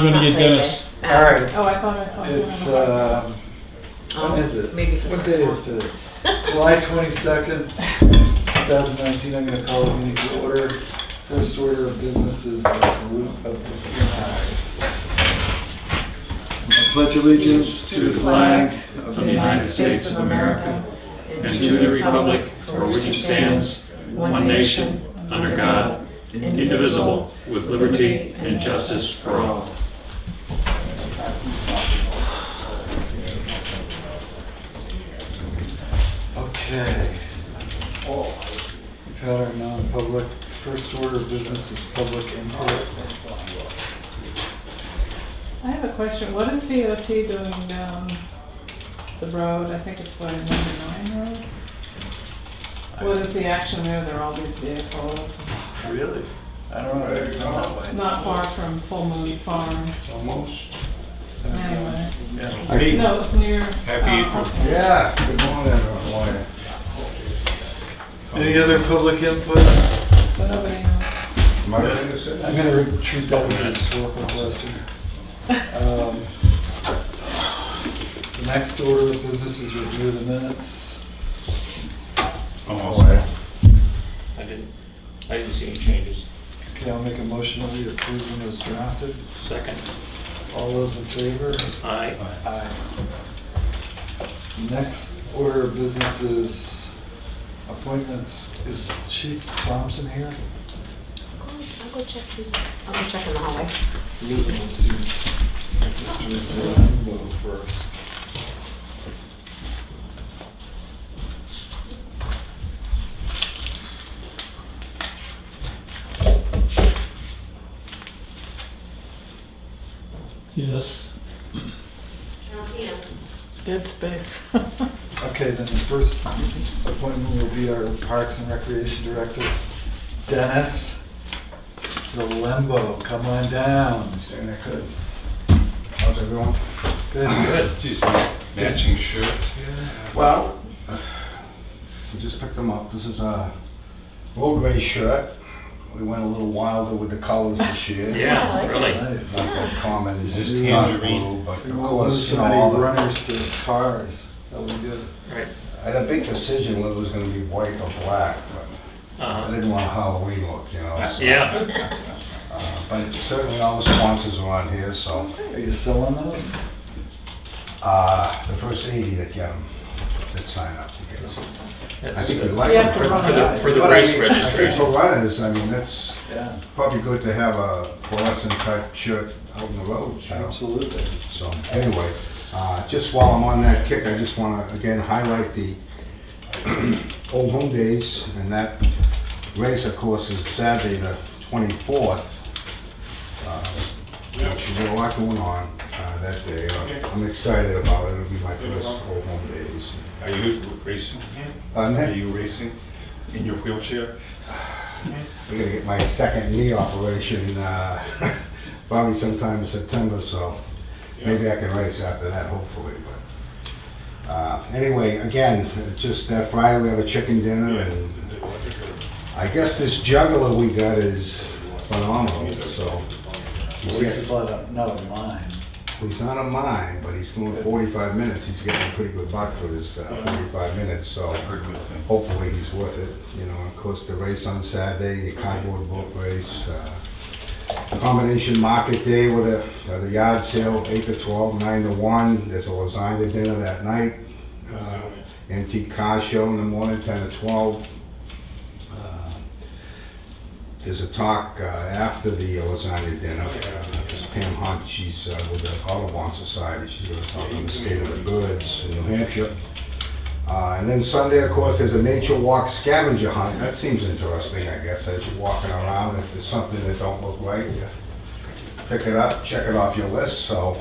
I'm gonna get Dennis. All right. Oh, I thought I saw It's, when is it? Maybe What day is today? July 22nd, 2019. I'm gonna call the meeting to order. First order of business is a salute of the flag. I pledge allegiance to the flag of the United States of America And to the republic for which it stands, one nation, under God, indivisible, with liberty and justice for all. Okay. We've had our non-public. First order of business is public input. I have a question. What is DOT doing down the road? I think it's number 9 road. What is the action there? There are all these vehicles. Really? I don't know. I've gone that way. Not far from Full Moon Farm. Almost. Anyway. Yeah. No, it's near. Happy April. okay. Yeah, good morning, everyone. Any other public input? So nobody knows. Am I ready to sit? I'm going to treat that as a rhetorical question. The next order of business is review of the minutes. Almost. Oh, yeah. I didn't see any changes. Okay, I'll make a motion that we approve them as drafted. Second. All those in favor? Aye. Aye. Next order of business is appointments. Is Chief Thompson here? I'll go check in the hallway. He doesn't want to see Mr. Zambo first. Yes. Dead space. Okay, then the first appointment will be our Parks and Recreation Director, Dennis Zalembo. Come on down. Saying I could. How's everyone? Good. Good. Geez, matching shirts here. Well, we just picked them up. This is a roadway shirt. We went a little wilder with the colors this year. Yeah, really. Nice. Not that common. Is this dark tangerine? blue, but We of won't course, lose you so know, many all the, runners to cars. That'll be good. Right. I had a big decision whether it was going to be white or black, but I Uh-huh. didn't want a Halloween look, you know. So, Yeah. but certainly all the sponsors are on here, so Are you selling those? the first 80 that get them, that sign up to get them. I That's think we for like Yeah, them for running. the But I race mean, I think registration. for runners, I mean, that's Yeah, probably good to have a fluorescent type shirt out in the road, you know. absolutely. So anyway, just while I'm on that kick, I just want to again highlight the Old Home Days, and that race, of course, is Saturday the 24th. Which we got a lot going on that day. I'm excited about it. It'll be my first Old Home Days. Are you racing? Are Nick, you racing in your wheelchair? I'm gonna get my second knee operation probably sometime in September, so maybe I can race after that, hopefully. But anyway, again, just that Friday we have a chicken dinner, and I guess this juggler we got is phenomenal. So At least it's not a mine. he's not a mine, but he's doing 45 minutes. He's getting a pretty good buck for his 45 minutes. So I've heard good things. hopefully he's worth it. You know, of course, the race on Saturday, the cardboard boat race, combination market day with a yard sale, 8 to 12, 9 to 1. There's a lasagna dinner that night, antique car show in the morning, 10 to 12. There's a talk after the lasagna dinner. Because Pam Hunt, she's with the Audubon Society. She's going to talk on the state of the birds in New Hampshire. And then Sunday, of course, there's a nature walk scavenger hunt. That seems interesting, I guess, as you're walking around. If there's something that don't look right, you pick it up, check it off your list. So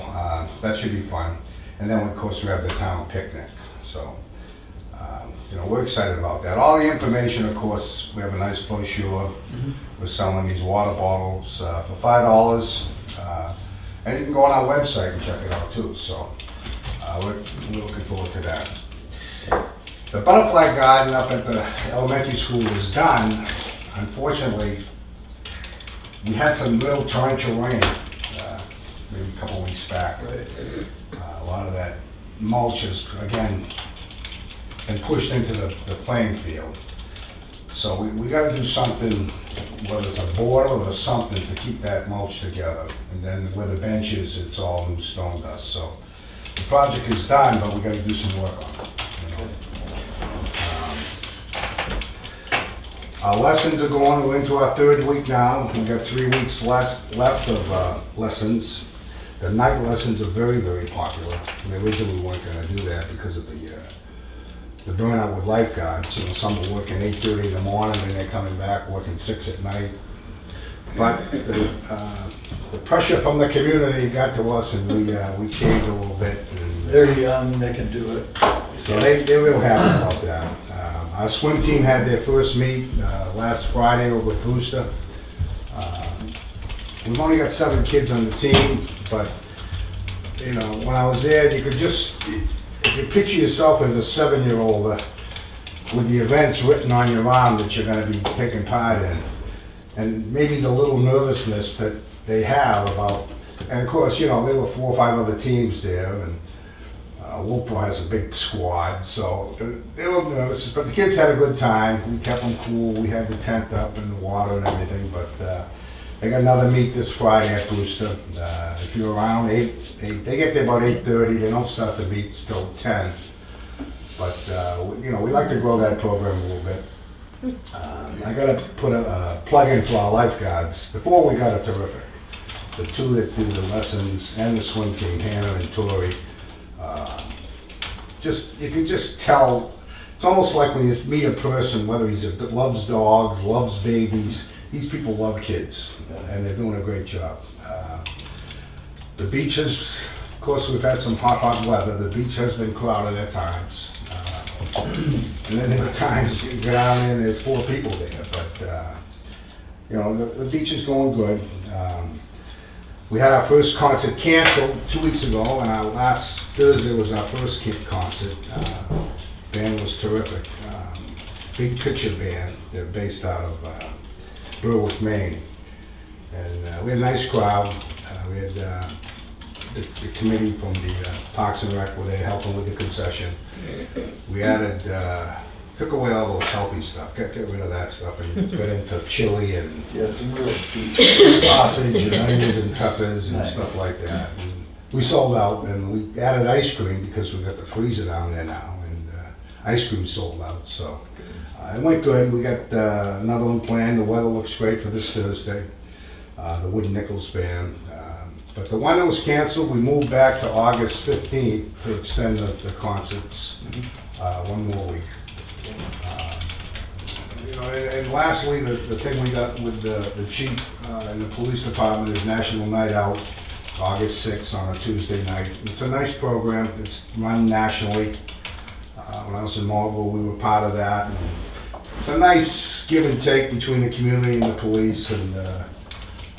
that should be fun. And then, of course, we have the town picnic. So, you know, we're excited about that. All the information, of course, we have a nice brochure. We're selling these water bottles for $5. And you can go on our website and check it out too. So we're looking forward to that. The butterfly garden up at the elementary school is done. Unfortunately, we had some real torrential rain. We a couple weeks back. Right. A lot of that mulch has, again, been pushed into the playing field. So we gotta do something, whether it's a border or something, to keep that mulch together. And then where the bench is, it's all new stone dust. So the project is done, but we gotta do some work on it, you know. Our lessons are going, we're into our third week now. We've got 3 weeks left of lessons. The night lessons are very, very popular. We originally weren't gonna do that because of the burnout with lifeguards. You know, some are working 8:30 in the morning, and they're coming back working 6 at night. But the pressure from the community got to us, and we caved a little bit. And, They're young, they can do it. so they're real happy about that. Our swim team had their first meet last Friday over at Brewster. We've only got 7 kids on the team, but you know, when I was there, you could just, if you picture yourself as a 7-year-old with the events written on your arm that you're going to be taking part in, and maybe the little nervousness that they have about, and of course, you know, there were 4 or 5 other teams there, and Wolfboro has a big squad, so they were nervous, but the kids had a good time. We kept them cool. We had the tent up and the water and everything, but they got another meet this Friday at Brewster. If you're around, they get there about 8:30. They don't start the meets till 10. But you know, we like to grow that program a little bit. I got to put a plug in for our lifeguards. The 4 we got are terrific. The 2 that do the lessons and the swim team, Hannah and Tori. You can just tell. It's almost like when you meet a person, whether loves dogs, loves babies. These people love kids, and they're doing a great job. The beaches, of course, we've had some hot weather. The beach has been crowded at times. And then there are times you get out and there's 4 people there, but you know, the beach is going good. We had our first concert canceled 2 weeks ago, and our last Thursday was our first kid concert. Band was terrific. Big picture band. They're based out of Berwick, Maine. And we had a nice crowd. We had the committee from the Parks and Rec were there helping with the concession. We added, took away all those healthy stuff, got rid of that stuff, and got into chili and Yeah, some real beach. sausage and onions and peppers and Nice. stuff like that. And we sold out, and we added ice cream because we got the freezer down there now, and ice cream sold out. So it went good. We got another one planned. The weather looks great for this Thursday. The Wooden Nichols Band. But the one that was canceled, we moved back to August 15th to extend the concerts 1 more week. You know, and lastly, the thing we got with the chief and the police department is National Night Out, August 6th on a Tuesday night. It's a nice program. It's run nationally. When I was in Marlboro, we were part of that. And it's a nice give and take between the community and the police, and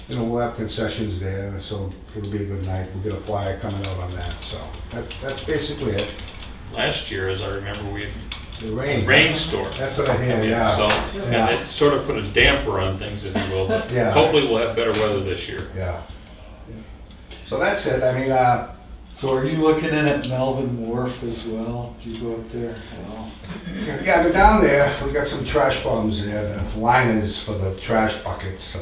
you know, we'll have concessions there, so it'll be a good night. We'll get a flyer coming out on that. So that's basically it. Last year, as I remember, we had The rain. a rainstorm. That's what I hear, yeah. So, Yeah. and it sort of put a damper on things, if you will, but Yeah. hopefully we'll have better weather this year. Yeah. So that's it. I mean, So are you looking in at Melvin Wharf as well? Do you go up there at all? yeah, but down there, we got some trash problems there. The liners for the trash buckets,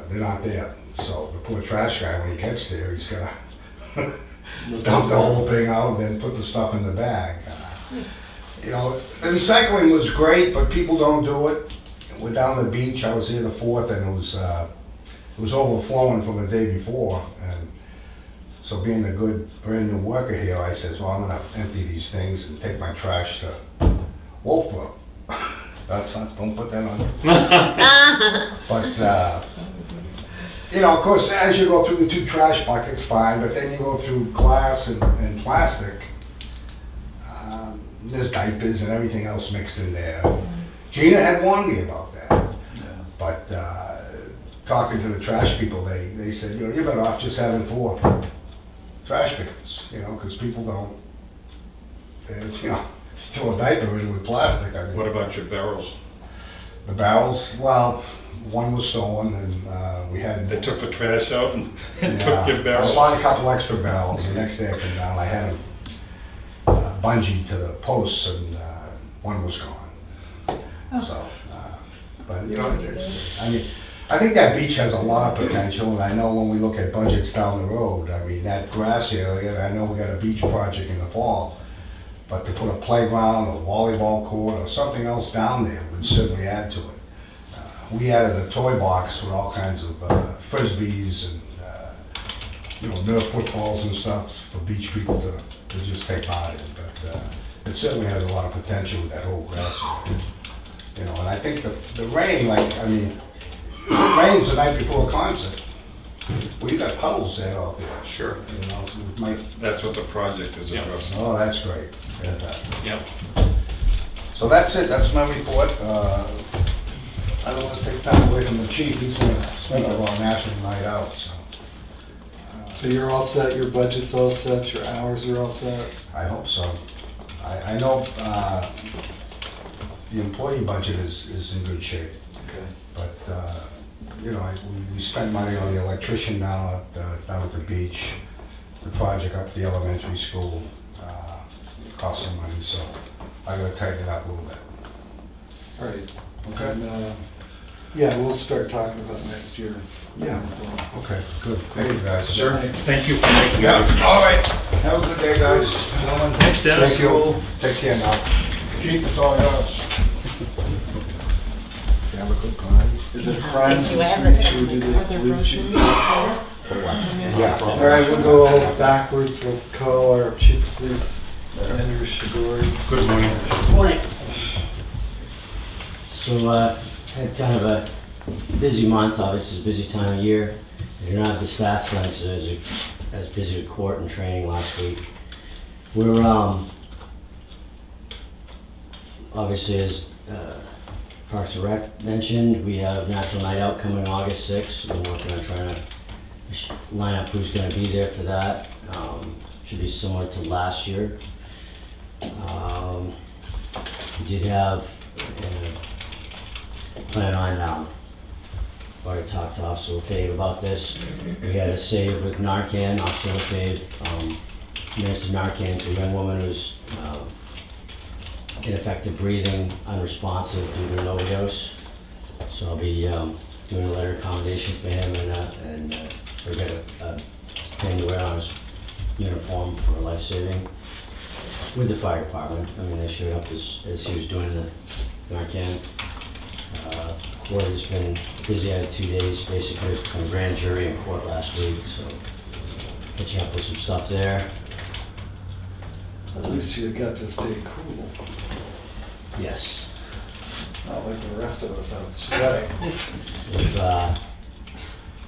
they're not there. So the poor trash guy, when he gets there, he's got to dump the whole thing out and then put the stuff in the bag. You know, the recycling was great, but people don't do it. We're down the beach. I was here the 4th, and it was overflowing from the day before. And so being a good brand new worker here, I says, well, I'm gonna empty these things and take my trash to Wolfboro. That's not, don't put that on. But, you know, of course, as you go through the 2 trash buckets, fine, but then you go through glass and plastic. There's diapers and everything else mixed in there. Gina had warned me about that. Yeah. But talking to the trash people, they said, you know, you're better off just having 4 trash bins, you know, because people don't, you know, throw a diaper in with plastic. I mean, What about your barrels? the barrels, well, one was stolen, and we had. They took the trash out and Yeah, took your I barrel. bought a couple extra barrels. The next day I came down, I had them bungee to the posts, and one was gone. So, but you know, I mean, I think that beach has a lot of potential, and I know when we look at budgets down the road, I mean, that grass area, I know we got a beach project in the fall, but to put a playground, a volleyball court, or something else down there would certainly add to it. We added a toy box with all kinds of frisbees and, you know, Nerf footballs and stuff for beach people to just take part in, but it certainly has a lot of potential with that whole grass area. You know, and I think the rain, like, I mean, if it rains the night before a concert, well, you got puddles there out there. Sure. You know, so it might, That's what the project is Yeah. addressing. oh, that's great, fantastic. Yep. So that's it, that's my report. I don't want to take time away from the chief, he's going to spend it on National Night Out, so. So you're all set, your budget's all set, your hours are all set? I hope so. I know the employee budget is in good shape, Okay. but, you know, we spent money on the electrician down at the beach, the project up at the elementary school, cost some money, so I gotta tighten it up a little bit. All right. Okay. And, yeah, we'll start talking about next year. Yeah. Okay, good. Thank you, guys. Sir, thank you for making Yeah, that. all right. Have a good day, guys. Gentlemen. Thanks, Dennis. Thank you. Take care now. Chief, it's all yours. You have a good party. Is it a crime Thank you. to I have street it. should do the Are there police brochures? chief? Yeah. All right, we'll go backwards. We'll call our chief of police, Andrew Shigori. Good morning. Morning. So, had kind of a busy month, obviously it's a busy time of year. I didn't have the stats done because I was busy with court and training last week. We're, obviously as Parks and Rec mentioned, we have National Night Out coming August 6th. We're working on trying to line up who's gonna be there for that. Should be similar to last year. We did have, plan on, already talked to Officer LaFave about this. We had a save with Narcan, Officer LaFave administered Narcan to a young woman who's ineffective breathing, unresponsive due to an overdose. So I'll be doing a letter of commendation for him and we'll get a thing to wear on his uniform for life-saving with the fire department. I mean, they showed up as he was doing the Narcan. Court has been busy. I had 2 days basically between grand jury and court last week, so catching up with some stuff there. At least you got to stay cool, Yes. not like the rest of us out sweating.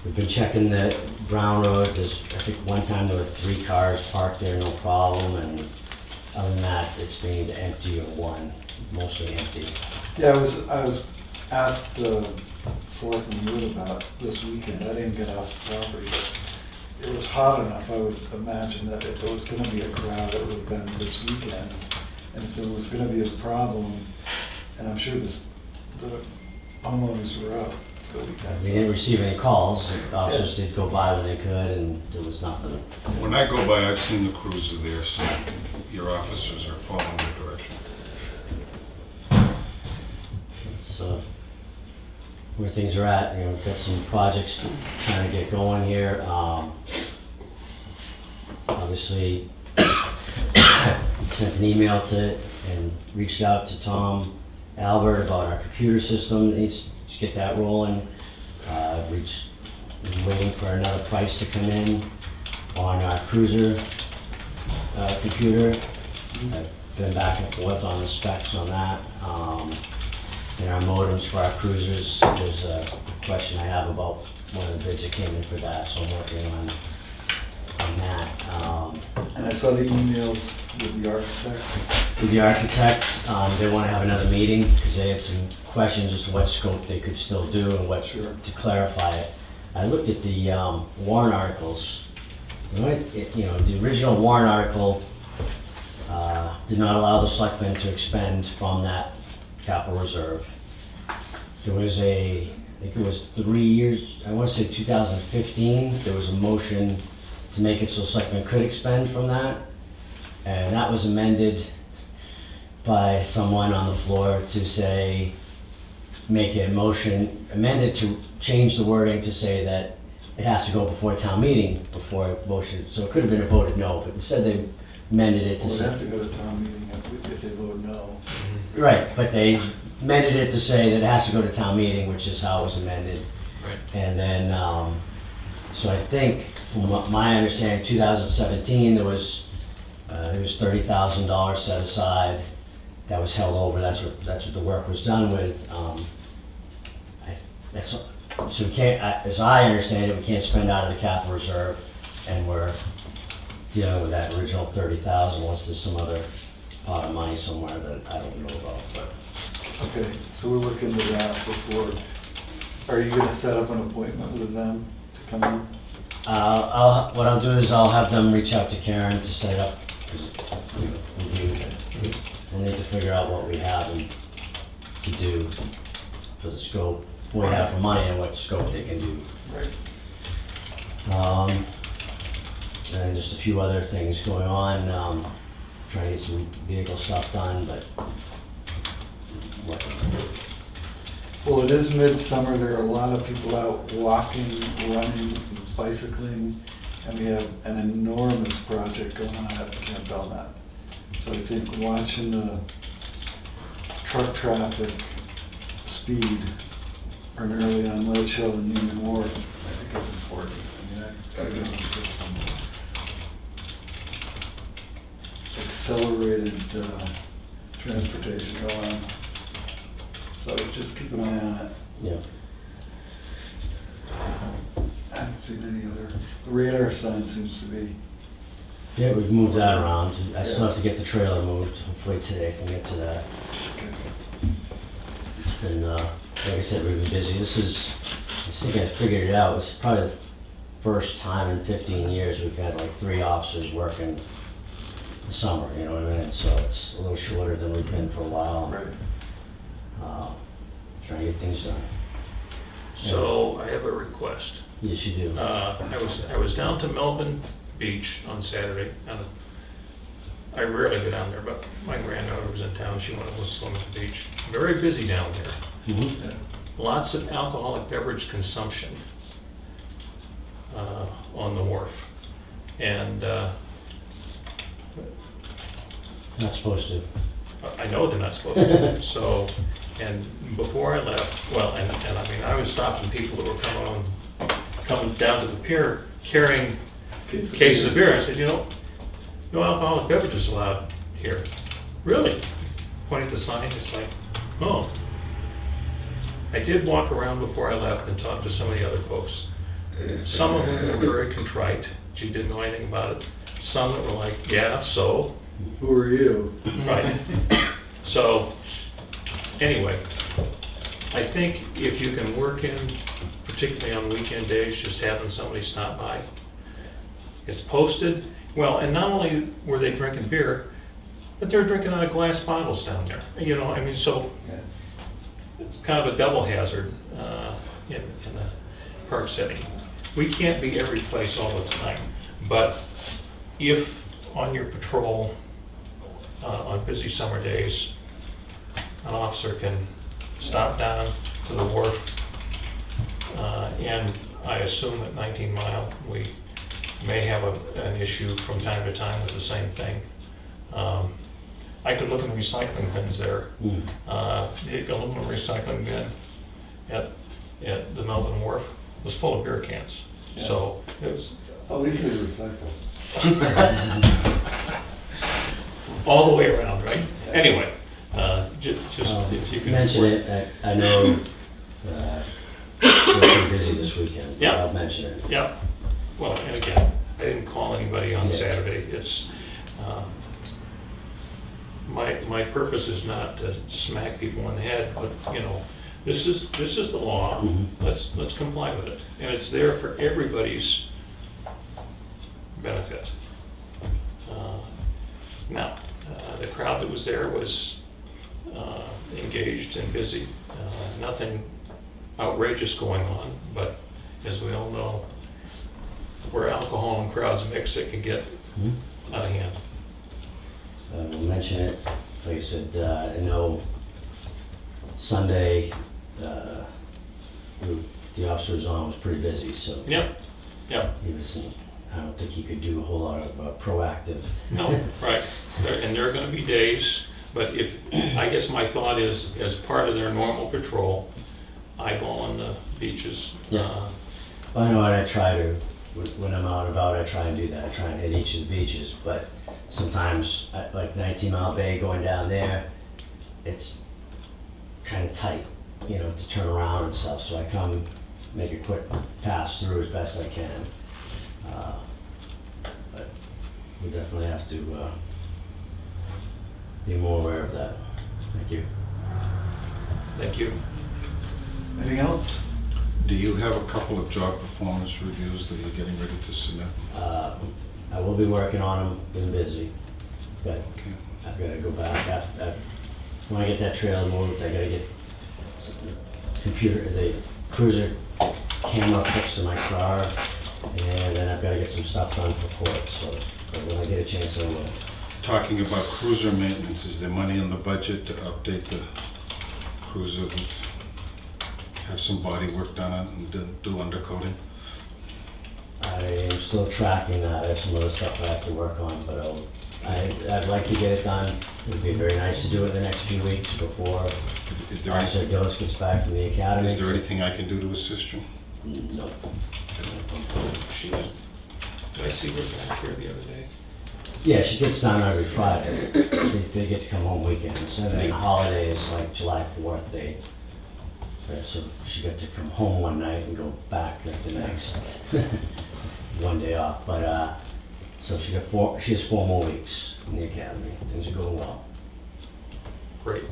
We've been checking the Brown Road. There's, I think one time there were 3 cars parked there, no problem, and other than that, it's been either empty or one, mostly empty. Yeah, I was asked Selectman Wood about this weekend. I didn't get off the property, but it was hot enough. I would imagine that if there was going to be a crowd, it would have been this weekend. And if there was going to be a problem, and I'm sure the homeowners were up for the weekend. We didn't receive any calls. The officers did go by when they could, and there was nothing. When I go by, I've seen the cruiser there, so your officers are following the direction. So where things are at, you know, we've got some projects trying to get going here. Obviously, sent an email to and reached out to Tom Albert about our computer system that needs to get that rolling. Waiting for another price to come in on our cruiser computer. I've been back and forth on the specs on that. And our modems for our cruisers, there's a question I have about one of the bids that came in for that, so I'm working on that. And I saw the emails with the architect. With the architect, they want to have another meeting because they had some questions as to what scope they could still do and what Sure. to clarify it. I looked at the warrant articles. The original warrant article did not allow the selectmen to expend from that capital reserve. There was a I think it was 3 years, I want to say 2015, there was a motion to make it so selectmen could expend from that. And that was amended by someone on the floor to say, make a motion, amended to change the wording to say that it has to go before town meeting, before a motion, so it could have been a voted no, but instead they amended it to We'll say. have to go to town meeting if they vote no. Right, but they amended it to say that it has to go to town meeting, which is how it was amended. Right. And then, so I think, from what my understanding, 2017, there was $30,000 set aside that was held over. That's what the work was done with. So we can't, as I understand it, we can't spend out of the capital reserve, and we're dealing with that original 30,000 unless there's some other pot of money somewhere that I don't know about. But Okay, so we'll look into that before, are you gonna set up an appointment with them to come in? what I'll do is I'll have them reach out to Karen to set up, because we'll need to figure out what we have and to do for the scope, what we have for money and what scope they can do. Right. And just a few other things going on, trying to get some vehicle stuff done, but what, Well, it is midsummer, there are a lot of people out walking, running, bicycling, and we have an enormous project going on at Camp Belknap. So I think watching the truck traffic speed primarily on Ledge Hill and Union Wharf, I think is important. I mean, I noticed there's some accelerated transportation going on. So just keep an eye on it. yeah. I haven't seen any other, the radar sign seems to be, Yeah, we've moved that around. I still have to get the trailer moved. Hopefully today I can get to that. It's been, like I said, we've been busy. This is, I think I figured it out. It's probably the first time in 15 years we've had like 3 officers working the summer, you know what I mean? So it's a little shorter than we've been for a while. right. Trying to get things done. So I have a request. Yes, you do. I was down to Melbourne Beach on Saturday, and I rarely go down there, but my granddaughter was in town, she wanted to go swim at the beach. Very busy down there. Mhm. Lots of alcoholic beverage consumption on the wharf. And Not supposed to. I know they're not supposed to. So, and before I left, well, and I mean, I was stopping people that were coming down to the pier carrying cases of beer. I said, no alcoholic beverages allowed here. Really? Pointing at the sign, it's like, oh. I did walk around before I left and talk to some of the other folks. Some of them were very contrite. She didn't know anything about it. Some that were like, yeah, so. Who are you? Right. So, anyway, I think if you can work in, particularly on weekend days, just having somebody stop by. It's posted, well, and not only were they drinking beer, but they were drinking out of glass bottles down there. You know, I mean, so Yeah. it's kind of a double hazard in a park setting. We can't be every place all the time, but if on your patrol on busy summer days, an officer can stop down to the wharf, and I assume at 19 Mile we may have an issue from time to time with the same thing. I could look in the recycling bins there. The aluminum recycling bin at the Melbourne Wharf was full of beer cans. Yeah. So it was At least they recycle. all the way around, right? Anyway, just if you can. Mention it, I know we're pretty busy this weekend. But Yeah. I'll mention it. Yeah, well, and again, I didn't call anybody on Saturday. It's, my purpose is not to smack people in the head, but, you know, this is the law. Mhm. Let's comply with it. And it's there for everybody's benefit. Now, the crowd that was there was engaged and busy. Nothing outrageous going on, but as we all know, where alcohol and crowds mix, it can get Hmm? out of hand. We'll mention it, like I said, I know Sunday, the officer was on, was pretty busy, so Yep, yep, he was, I don't think he could do a whole lot of proactive. no, right. And there are gonna be days, but if, I guess my thought is, as part of their normal patrol, eyeball on the beaches. Yeah. I know, and I try to, when I'm out and about, I try and do that. I try and hit each of the beaches, but sometimes, like 19 Mile Bay going down there, it's kind of tight, you know, to turn around and stuff. So I come, make a quick pass through as best I can. But we definitely have to be more aware of that. Thank you. Thank you. Anything else? Do you have a couple of job performance reviews that you're getting ready to submit? I will be working on them, been busy, but Okay. I've got to go back. When I get that trailer moved, I got to get the cruiser camera fixed in my car, and then I've got to get some stuff done for court, so but when I get a chance, I will. Talking about cruiser maintenance, is there money in the budget to update the cruiser that's have some body work done on it and do undercoating? I am still tracking that. I have some other stuff I have to work on, but I'd like to get it done. It would be very nice to do it in the next few weeks before Is there, Officer Gillis gets back from the academy. is there anything I can do to assist you? No. She was, did I see her back here the other day? Yeah, she gets down every Friday. They get to come home weekends, and then holidays like July 4th, so she got to come home one night and go back like the next one day off. But so she has 4 more weeks in the academy. Things are going well. Great.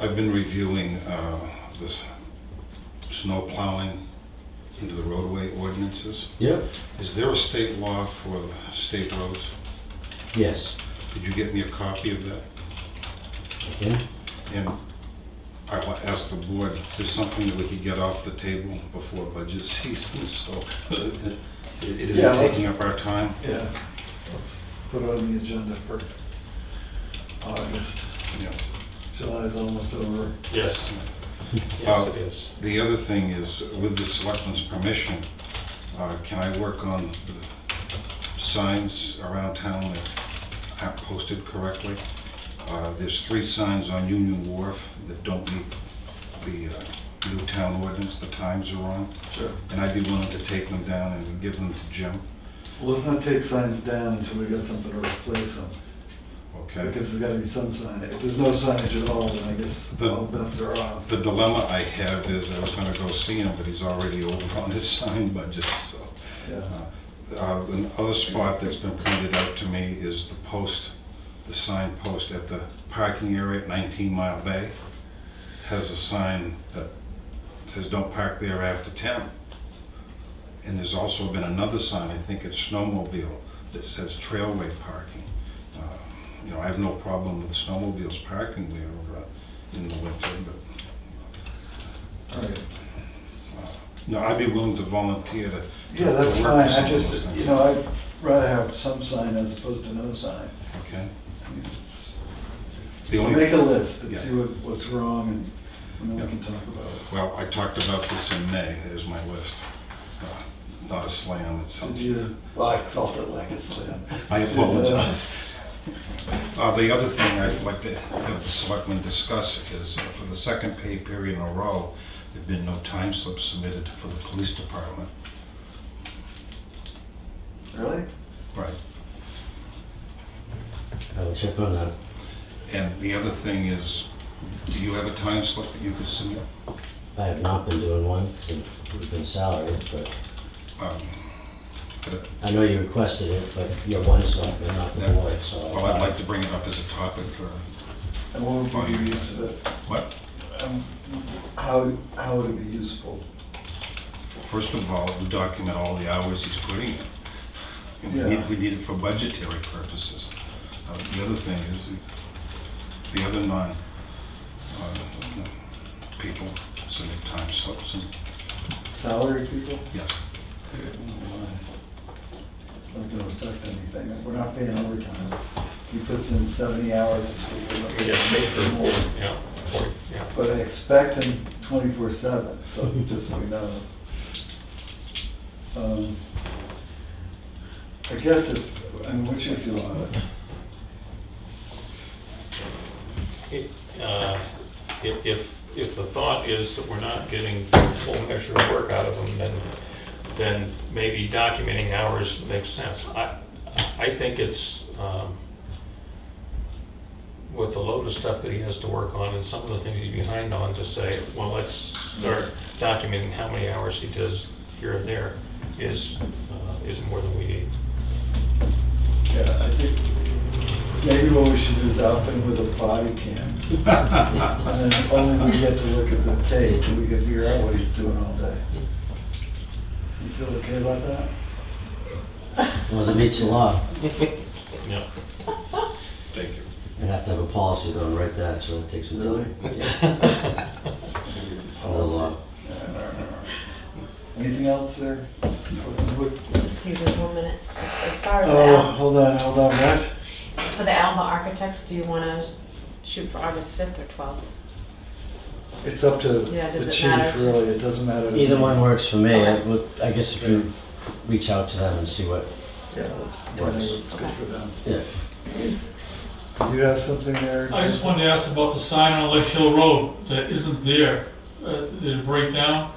I've been reviewing the snow plowing into the roadway ordinances. Yep. Is there a state law for state roads? Yes. Could you get me a copy of that? Yeah. And I'll ask the board, is this something that we could get off the table before budget season? So it isn't Yeah, let's- taking up our time? Yeah, let's put it on the agenda for August. Yeah. July's almost over. Yes. Yes, it is. The other thing is, with the selectmen's permission, can I work on the signs around town that aren't posted correctly? There's 3 signs on Union Wharf that don't meet the new town ordinance, the times are wrong, Sure. and I'd be willing to take them down and give them to Jim, Well, let's not take signs down until we got something to replace them, okay? because there's gotta be some signage. If there's no signage at all, then I guess The- all bets are off. The dilemma I have is I was gonna go see him, but he's already over on his sign budget, so. Yeah, Another spot that's been pointed out to me is the sign post at the parking area at 19 Mile Bay. Has a sign that says don't park there after 10. And there's also been another sign, I think it's snowmobile, that says trailway parking. You know, I have no problem with snowmobiles parking there in the winter, but all right. no, I'd be willing to volunteer to Yeah, that's to work fine. with some I of those just, things. you know, I'd rather have some sign as opposed to no sign. Okay. I mean, it's- The So only make a list and Yeah. see what's wrong, and then we can talk about it. Well, I talked about this in May, there's my list. Not a slam, it's Did something. you, well, I felt it like a slam. I apologize. The other thing I'd like to have the selectmen discuss is for the second pay period in a row, there've been no time slips submitted for the police department. Really? Right. I will check on that. And the other thing is, do you have a time slip that you could submit? I have not been doing one, since we've been salaried, but Could it- I know you requested it, but you're one slot, you're not the Yeah. board, so. Well, I'd like to bring it up as a topic or, And what would be the use of it? what? How would it be useful? First of all, we document all the hours he's putting in. And Yeah. we need it for budgetary purposes. The other thing is, the other people, submit time slips and, Salary people? yes. Not gonna affect anything, we're not paying overtime. He puts in 70 hours this week. we're not He gets paid for more. yeah, 40, yeah. But I expect him 24/7, so just so he knows. I guess what's your feel on it? If the thought is that we're not getting full measure of work out of them, then maybe documenting hours makes sense. I think it's, with the load of stuff that he has to work on and some of the things he's behind on, to say, well, let's start documenting how many hours he does here and there is more than we need. Yeah, I think maybe what we should do is outfit him with a body cam. And then only we get to look at the tape and we can figure out what he's doing all day. You feel okay about that? As long as it meets the law. Yeah. Thank you. I'd have to have a policy though, and write that, so that takes some time. Really? Yeah. The law. Anything else there? Excuse me 1 minute. As far as Oh, hold on, what? for the Alba Architects, do you want to shoot for August 5th or 12th? It's up to Yeah, does the it chief, matter? really, it doesn't matter to me. Either one works for me. Okay. I guess if you reach out to them and see what, Yeah, that's it's good for them. yeah. Do you have something there? I just wanted to ask about the sign on Lake Hill Road that isn't there. Did it break down?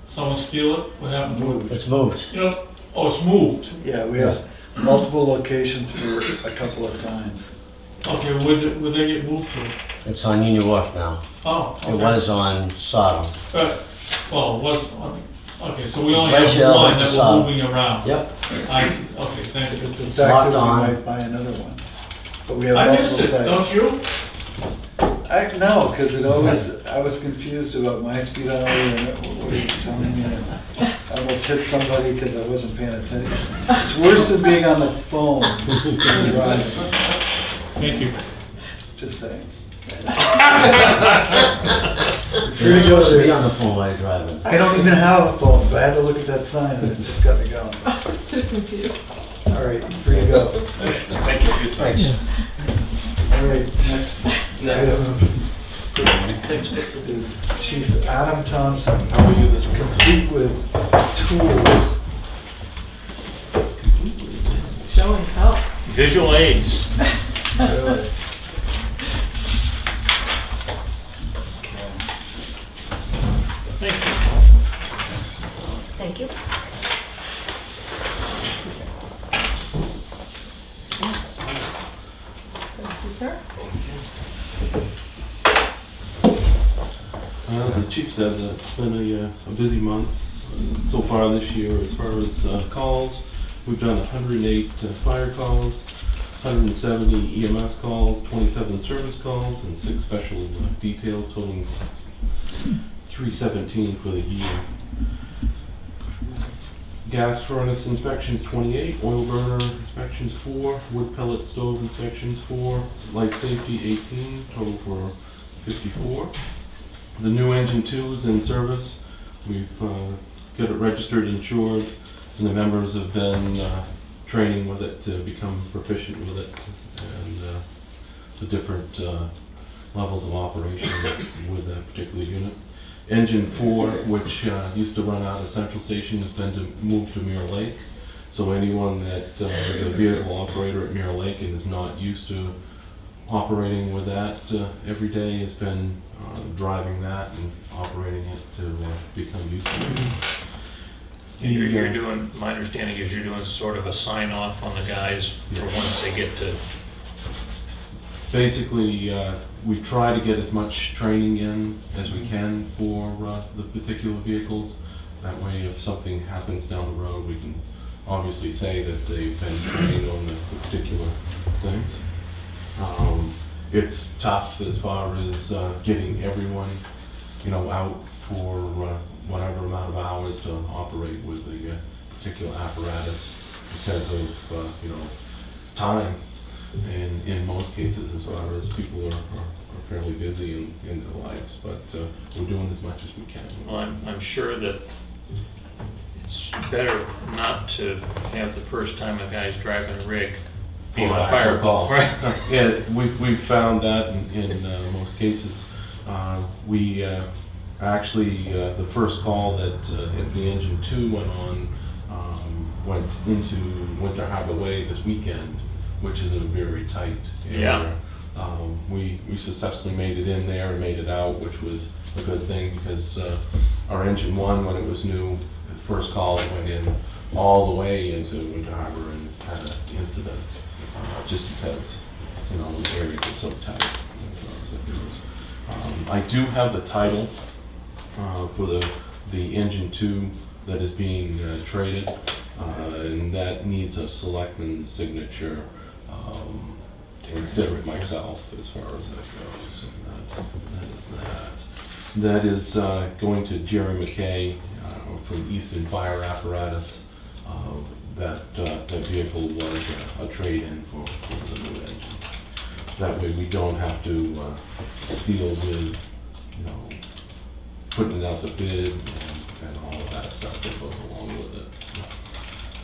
Someone steal it? What happened to it? Moved. It's moved. You know, oh, it's moved. Yeah, we have multiple locations for a couple of signs. Okay, where'd they get moved to? It's on Union Wharf now. Oh, okay. It was on Sodom. Well, it was, okay, so we It's only right have here, one like that the we're sod. moving around. Yep. I see, okay, thank If you. it's It's effective, locked we on. might buy another one. But we have I multiple missed it, sites. don't you? No, because it always, I was confused about my speed on and what he was telling me. And I almost hit somebody because I wasn't paying attention. It's worse than being on the phone when driving, Thank you. just saying. You're supposed to be on the phone while you're driving. I don't even have a phone, but I had to look at that sign and it just got me going. I was too confused. All right, you're free to go. Thank you for your time. Thanks. All right, next item is Chief Adam Thompson. How are you? Complete with tools. Showing help. Visual aids. Really. Thank you. Thank you, sir. As the chief said, it's been a busy month so far this year as far as calls. We've done 108 fire calls, 170 EMS calls, 27 service calls, and 6 special details, totaling 317 for the year. Gas furnace inspections 28, oil burner inspections 4, wood pellet stove inspections 4, life safety 18, total for 54. The new engine 2 is in service. We've got it registered, insured, and the members have been training with it to become proficient with it, and the different levels of operation with that particular unit. Engine 4, which used to run out of Central Station, has been moved to Mirror Lake. So anyone that is a vehicle operator at Mirror Lake and is not used to operating with that every day has been driving that and operating it to become used to it. You're doing, my understanding is you're doing sort of a sign off on the guys for once they get to. Basically, we try to get as much training in as we can for the particular vehicles. That way, if something happens down the road, we can obviously say that they've been trained on the particular things. It's tough as far as getting everyone, out for whatever amount of hours to operate with the particular apparatus because of, time. in most cases, as far as people are fairly busy in their lives, but we're doing as much as we can. Well, I'm sure that it's better not to have the first time a guy's driving a rig be on a fire call. Right. Yeah, we've found that in most cases. We actually, the first call that the engine 2 went on went into Winter Harbor Way this weekend, which is a very tight area. Yeah. We successfully made it in there and made it out, which was a good thing because our engine 1, when it was new, the first call it went in all the way into Winter Harbor and had an incident just because, you know, the area was so tight as far as it goes. I do have the title for the engine 2 that is being traded, and that needs a selectman signature instead of myself as far as that goes. And that is going to Jerry McKay from Easton Fire Apparatus. That vehicle was a trade-in for the new engine. That way we don't have to deal with, you know, putting it out to bid and all of that stuff that goes along with it.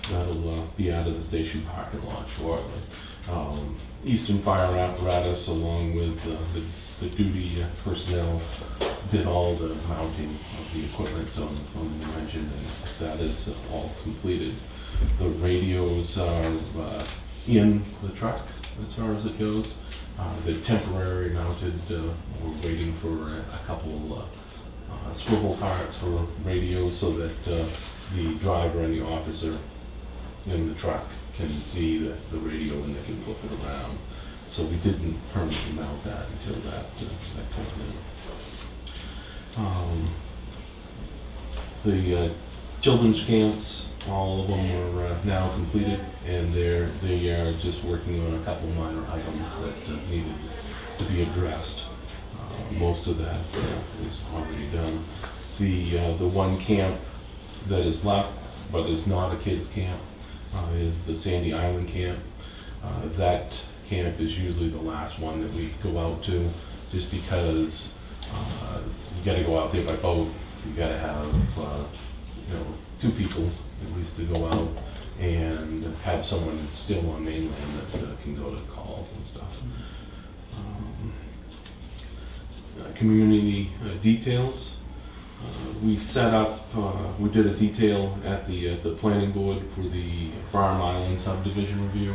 So that'll be out of the station parking lot shortly. Eastern Fire Apparatus, along with the duty personnel, did all the mounting of the equipment on the new engine, and that is all completed. The radios are in the truck as far as it goes. The temporary mounted, we're waiting for a couple swivel parts for radios so that the driver and the officer in the truck can see the radio and they can flip it around. So we didn't permanently mount that until that comes in. The children's camps, all of them are now completed, and they are just working on a couple minor items that needed to be addressed. Most of that is already done. The one camp that is left, but is not a kids camp, is the Sandy Island camp. That camp is usually the last one that we go out to, just because you got to go out there by boat. You got to have you know, 2 people at least to go out and have someone that's still on mainland that can go to calls and stuff. Community details. We set up, we did a detail at the planning board for the Farm Island subdivision review.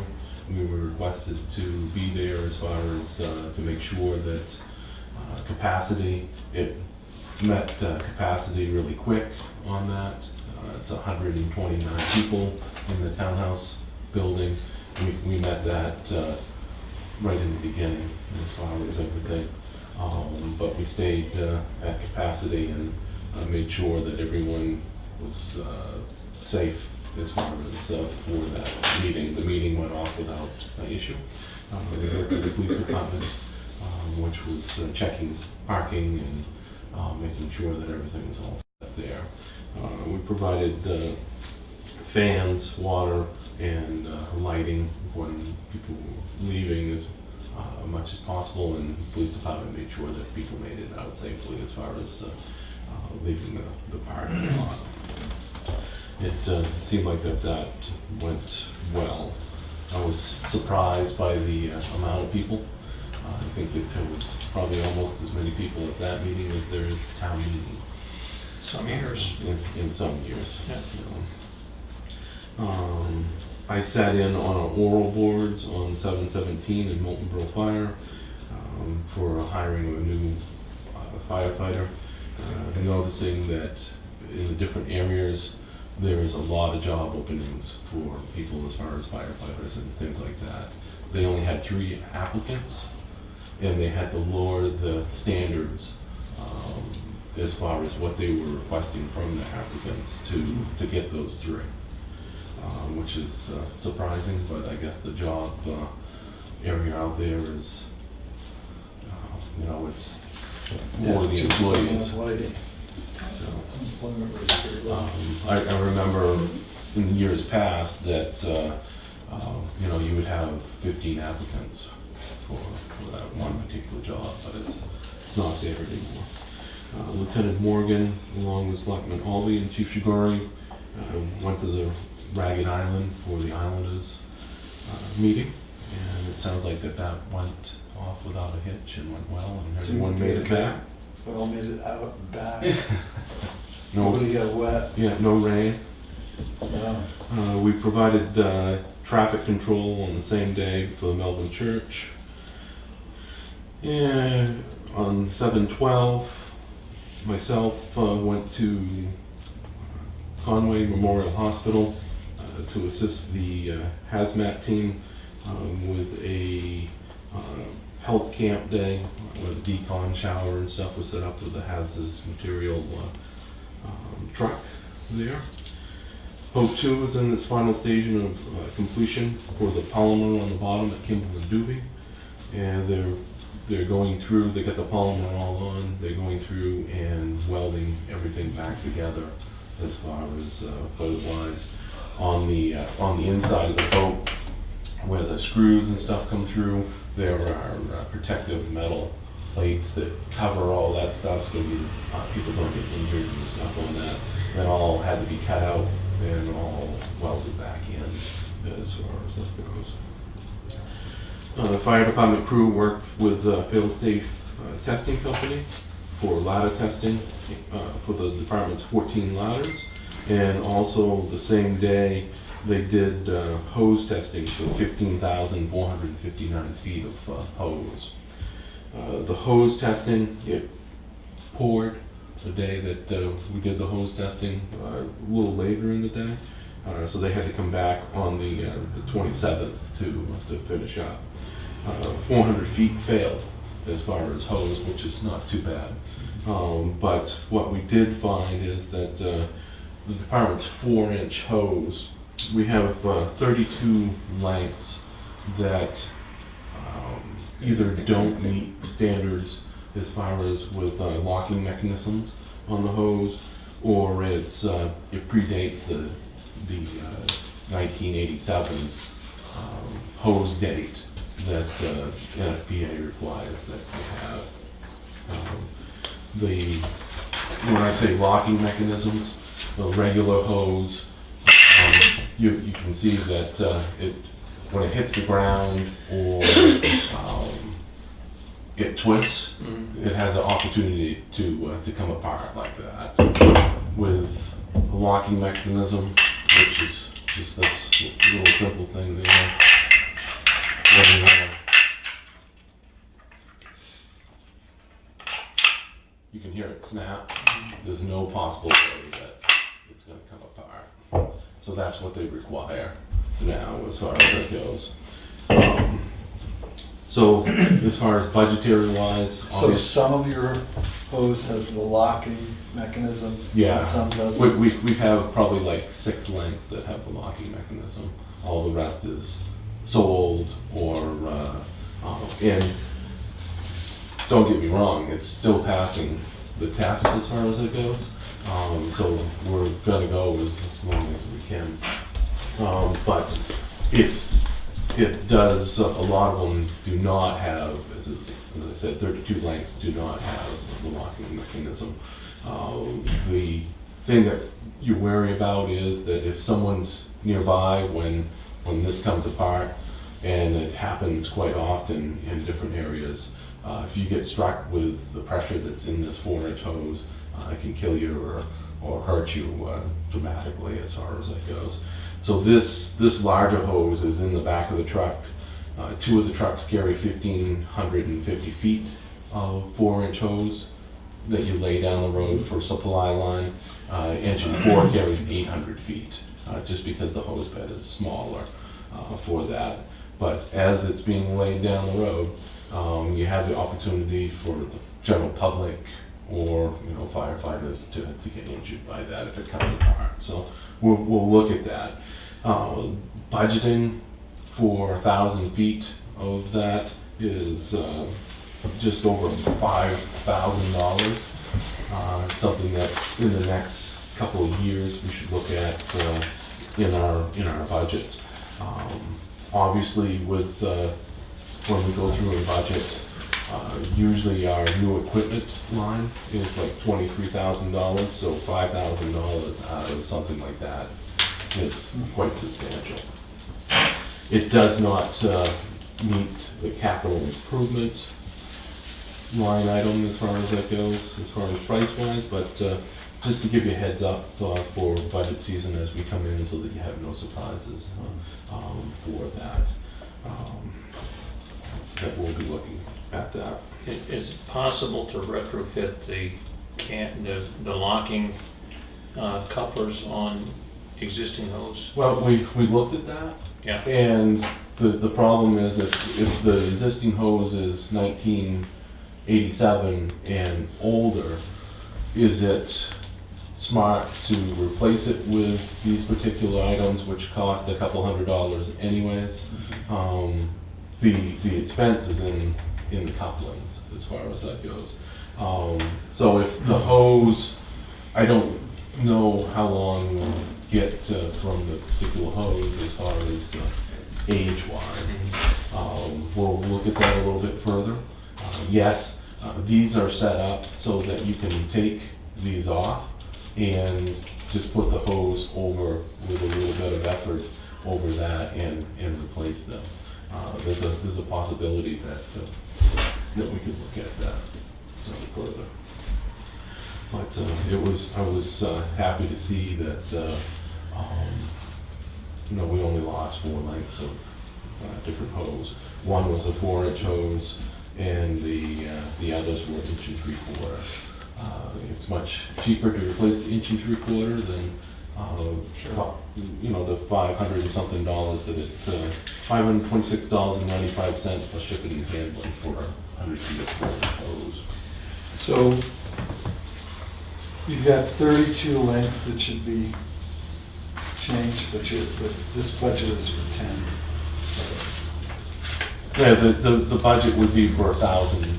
We were requested to be there as far as to make sure that capacity, it met capacity really quick on that. It's 129 people in the townhouse building. We met that right in the beginning as far as everything. But we stayed at capacity and made sure that everyone was safe as far as for that meeting. The meeting went off without issue. We worked with the police department, which was checking parking and making sure that everything was all set there. We provided fans, water, and lighting when people were leaving as much as possible, and the police department made sure that people made it out safely as far as leaving the parking lot. It seemed like that went well. I was surprised by the amount of people. I think that there was probably almost as many people at that meeting as there is town meeting. Some years. In some years. Yeah. So, I sat in on our oral boards on 717 in Molten Borough Fire for hiring of a new firefighter. Noticing that in the different areas there is a lot of job openings for people as far as firefighters and things like that. They only had 3 applicants, and they had to lower the standards as far as what they were requesting from the applicants to get those 3. Which is surprising, but I guess the job area out there is, you know, it's for the employees. So, Employment rate's very low. I remember in the years past that you would have 15 applicants for that one particular job, but it's not there anymore. Lieutenant Morgan, along with Selectman Albee and Chief Shigori, went to the Ragged Island for the Islanders meeting, and it sounds like that went off without a hitch and went well, and everyone made it back. We all made it out and back. No, Nobody got wet. yeah, no rain. No. We provided traffic control on the same day for the Melbourne Church. And on 7/12, myself went to Conway Memorial Hospital to assist the hazmat team with a health camp day where the decon shower and stuff was set up with the hazardous material truck there. Boat 2 is in its final stage of completion for the polymer on the bottom at Kimball and Doobie, and they're going through. They got the polymer all on. They're going through and welding everything back together as far as boat-wise. On the inside of the boat, where the screws and stuff come through, there are protective metal plates that cover all that stuff, so people don't get injured and stuff on that. That all had to be cut out and all welded back in as far as that goes. The fire department crew worked with Fail-Safe Testing Company for ladder testing for the department's 14 ladders, and also the same day they did hose testing for 15,459 feet of hose. The hose testing, it poured the day that we did the hose testing, a little later in the day, so they had to come back on the 27th to finish up. 400 feet failed as far as hose, which is not too bad. But what we did find is that the department's 4-inch hose, we have 32 lengths that either don't meet standards as far as with locking mechanisms on the hose, or it predates the 1987 hose date that NFPA requires that you have. When I say locking mechanisms, the regular hose, you can see that when it hits the ground or it twists, it has an opportunity to come apart like that. With a locking mechanism, which is just this little simple thing there. You can hear it snap. There's no possible way that it's going to come apart. So that's what they require now as far as that goes. So as far as budgetary wise, So some of your hose has the locking mechanism, yeah, and some doesn't? we have probably like 6 lengths that have the locking mechanism. All the rest is so old or and don't get me wrong, it's still passing the test as far as it goes. So we're gonna go as long as we can. But it does, a lot of them do not have, as I said, 32 lengths do not have the locking mechanism. The thing that you worry about is that if someone's nearby when this comes apart, and it happens quite often in different areas, if you get struck with the pressure that's in this 4-inch hose, it can kill you or hurt you dramatically as far as that goes. So this larger hose is in the back of the truck. 2 of the trucks carry 1,550 feet of 4-inch hose that you lay down the road for supply line. Engine 4 carries 800 feet, just because the hose bed is smaller for that. But as it's being laid down the road, you have the opportunity for the general public or firefighters to get injured by that if it comes apart. So we'll look at that. Budgeting for 1,000 feet of that is just over $5,000. Something that in the next couple of years we should look at in our budget. Obviously, with when we go through a budget, usually our new equipment line is like $23,000, so $5,000 out of something like that is quite substantial. It does not meet the capital improvement line item as far as that goes, as far as price-wise, but just to give you a heads up for budget season as we come in so that you have no surprises for that. That we'll be looking at that. Is it possible to retrofit the locking couplers on existing hose? Well, we looked at that, Yeah. and the problem is if the existing hose is 1987 and older, is it smart to replace it with these particular items, which cost a couple $100 anyways? The expense is in the couplings as far as that goes. So if the hose, I don't know how long we'll get from the particular hose as far as age-wise. We'll look at that a little bit further. Yes, these are set up so that you can take these off and just put the hose over with a little bit of effort over that and replace them. There's a possibility that we could look at that further. But I was happy to see that we only lost 4 lengths of different hose. One was a 4-inch hose, and the others were 1 3/4. It's much cheaper to replace the 1 3/4 than the $500 and something that it $526.95 plus shipping and handling for 100 feet of 4-inch hose. So you've got 32 lengths that should be changed, but this budget is for 10. Yeah, the budget would be for 1,000.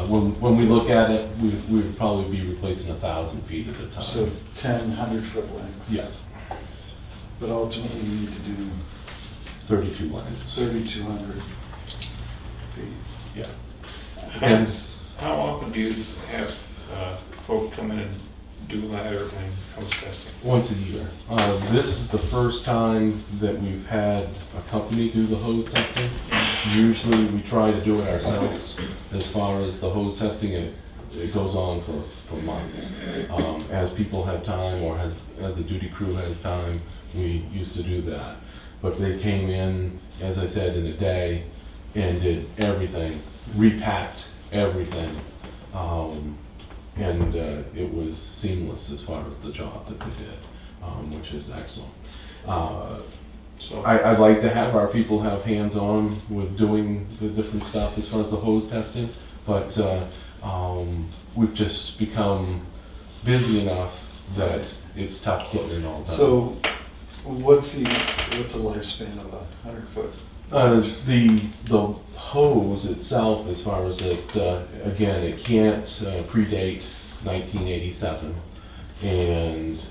When we look at it, we would probably be replacing 1,000 feet at a time. So 10 100-foot lengths. Yeah, But ultimately you need to do 32 lengths. 3,200 feet. Yeah. And how often do you have folks come in and do ladder and hose testing? Once a year. This is the first time that we've had a company do the hose testing. Usually we try to do it ourselves. As far as the hose testing, it goes on for months. As people have time, or as the duty crew has time, we used to do that. But they came in, as I said, in a day and did everything, repacked everything. And it was seamless as far as the job that they did, which is excellent. So I'd like to have our people have hands-on with doing the different stuff as far as the hose testing, but we've just become busy enough that it's tough getting it all done. So what's a lifespan of a 100-foot? The hose itself, as far as it, again, it can't predate 1987, and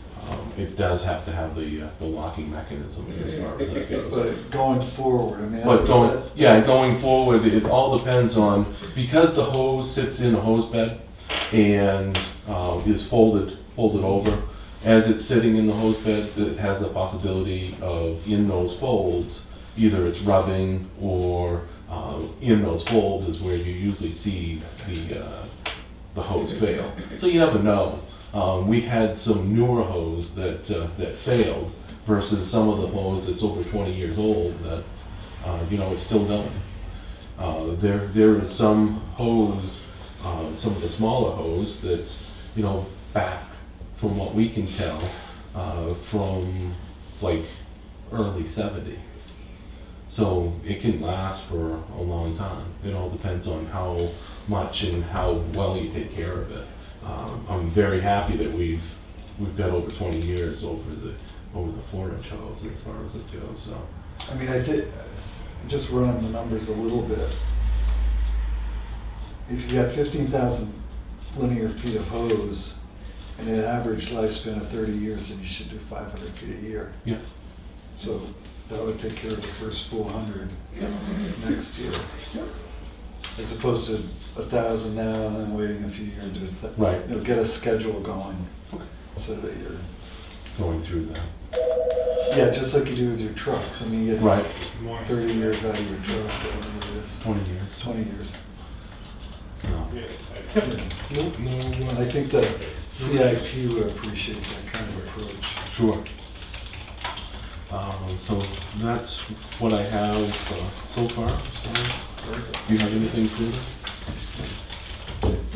it does have to have the locking mechanism as far as that goes. But going forward, I mean, But going forward, it all depends on, because the hose sits in a hose bed and is folded over. As it's sitting in the hose bed, it has the possibility of, in those folds, either it's rubbing or in those folds is where you usually see the hose fail. So you never know. We had some newer hose that failed versus some of the hose that's over 20 years old that it's still going. There is some hose, some of the smaller hose that's back from what we can tell from like early 70. So it can last for a long time. It all depends on how much and how well you take care of it. I'm very happy that we've got over 20 years over the 4-inch hose as far as it goes. So I mean, I think, just running the numbers a little bit, if you got 15,000 linear feet of hose and an average lifespan of 30 years, then you should do 500 feet a year. yeah, So that would take care of the first 400 Yeah. next year. Yeah. As opposed to 1,000 now and then waiting a few years to, Right. you know, get a schedule going. Okay. So that you're, Going through that. yeah, just like you do with your trucks. I mean, you get Right. 30 years out of your truck, whatever it is, 20 years. 20 years. So. Yeah. Nope, no, And I think the CIP would appreciate that kind of approach. sure. So that's what I have so far. So, do you have anything further?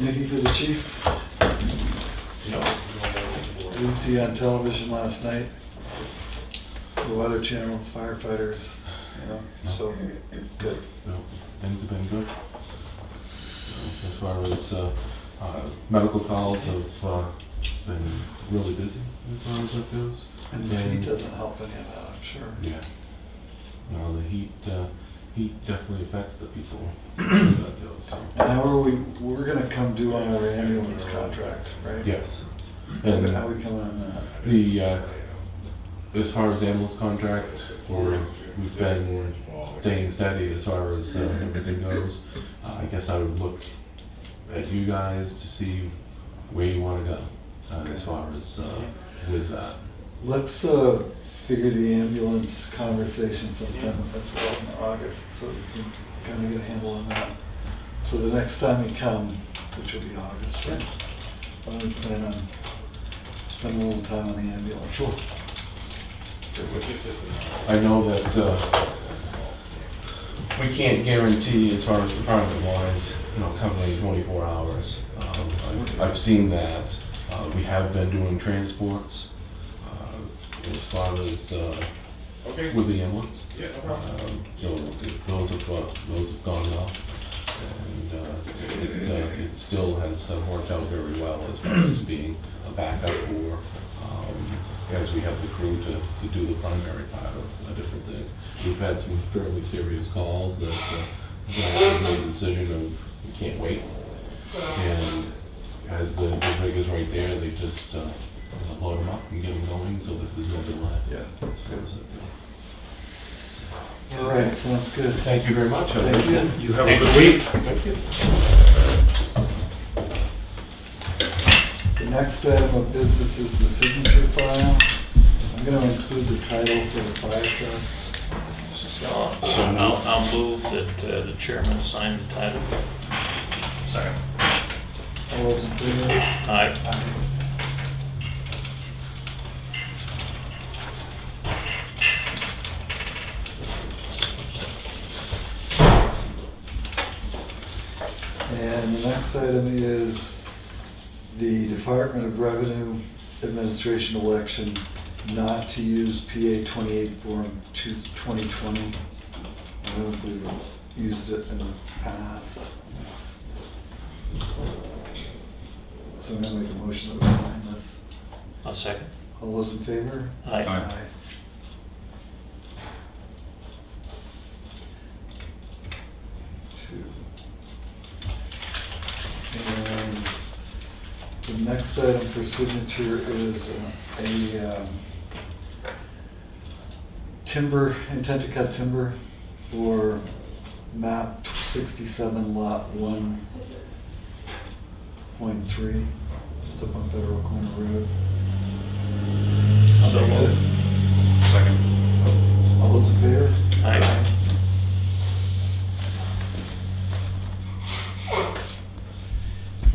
Anything for the chief? No. Didn't see you on television last night. The Weather Channel, firefighters, you know, so good. No, things have been good. As far as medical calls have been really busy as far as that goes. And this heat doesn't help any of that, I'm sure. Yeah. No, the heat definitely affects the people as that goes. So. Now we're gonna come due on our ambulance contract, right? Yes. And How are we coming on that? the as far as ambulance contract, we've been staying steady as far as everything goes. I guess I would look at you guys to see where you want to go as far as with that. Let's figure the ambulance conversation sometime as well in August, so we can kind of get a handle on that. So the next time you come, which will be August, right? Why don't we plan on spending a little time on the ambulance? Sure. I know that we can't guarantee as far as department wise, covering 24 hours. I've seen that. We have been doing transports as far as with the ambulance. So those have gone well, and it still has worked out very well as far as being a backup or as we have the crew to do the primary part of different things. We've had some fairly serious calls that we've made the decision of we can't wait, and as the rig is right there, they just load them up and get them going so that there's no delay. Yeah. As far as that goes. All right, sounds good. Thank you very much. Thank you. You have a good week. Thank you. The next item of business is the signature file. I'm going to include the title for the fire truck. So I'll move that the chairman sign the title. Second. All those in favor? Aye. Aye. And the next item is the Department of Revenue Administration election not to use PA 28 form 2020. I don't think we've used it in the past. So I'm gonna make a motion that we sign this. I'll second. All those in favor? Aye. Aye. Two. And the next item for signature is a timber, intent to cut timber for map 67 lot 1.3. It's up on Federal Corner Road. So moved. Second. All those in favor? Aye.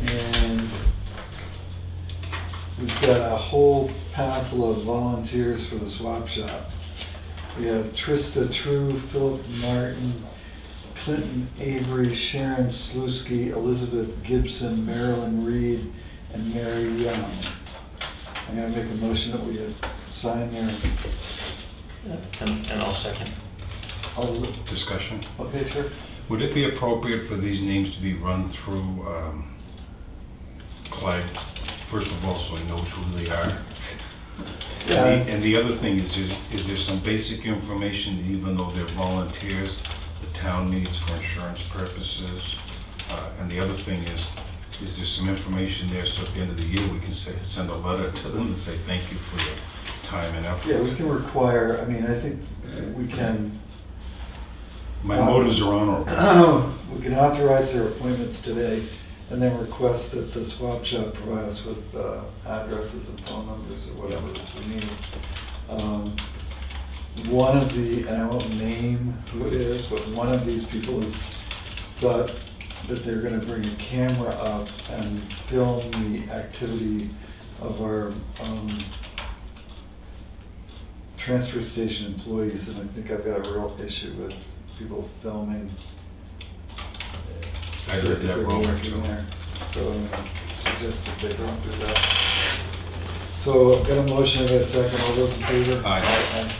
And we've got a whole passel of volunteers for the swap shop. We have Trista True, Philip Martin, Clinton Avery, Sharon Slutsky, Elizabeth Gibson, Marilyn Reed, and Mary Young. I'm gonna make a motion that we sign their, And I'll second. all, Discussion. okay, sure. Would it be appropriate for these names to be run through Clay, first of all, so he knows who they are? Yeah. And the other thing is there some basic information, that even though they're volunteers, the town needs for insurance purposes? And the other thing is there some information there so at the end of the year we can send a letter to them and say thank you for your time and effort. Yeah, we can require, I mean, I think we can, My motives are honorable. we can authorize their appointments today and then request that the swap shop provide us with addresses and phone numbers or whatever we need. One of the, and I won't name who it is, but one of these people has thought that they're gonna bring a camera up and film the activity of our transfer station employees, and I think I've got a real issue with people filming. I heard that rumor working too. there. So I'm gonna suggest that they don't do that. So I've got a motion, I've got a second, all those in favor? Aye.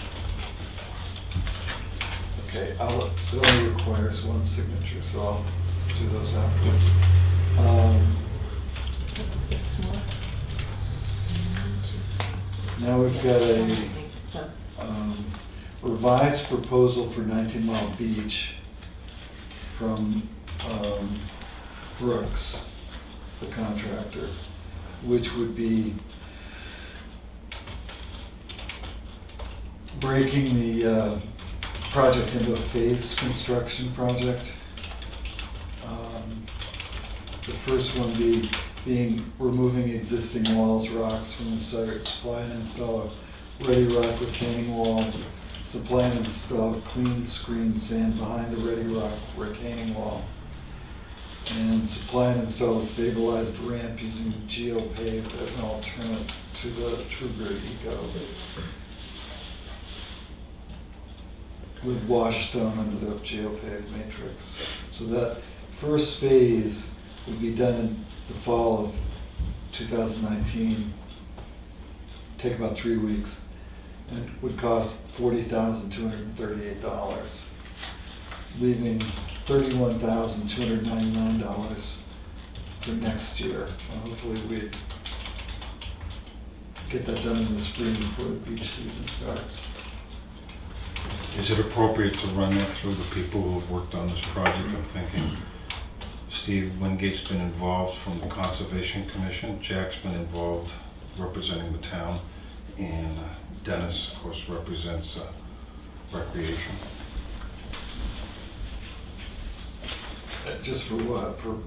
Okay, it only requires one signature, so I'll do those afterwards. Six more. Now we've got a revised proposal for 19 Mile Beach from Brooks, the contractor, which would be breaking the project into a phased construction project. The first one being removing existing walls, rocks from the site, supply and install a ready rock retaining wall, supply and install clean screen sand behind the ready rock retaining wall, and supply and install a stabilized ramp using geopave as an alternate to the TrueGrid Eco, with wash stone under the geopave matrix. So that first phase would be done in the fall of 2019, take about 3 weeks, and would cost $40,238, leaving $31,299 for next year. And hopefully we'd get that done in the spring before the beach season starts. Is it appropriate to run that through the people who have worked on this project? I'm thinking Steve Wingate's been involved from the Conservation Commission, Jack's been involved representing the town, and Dennis, of course, represents Recreation. Just for what? For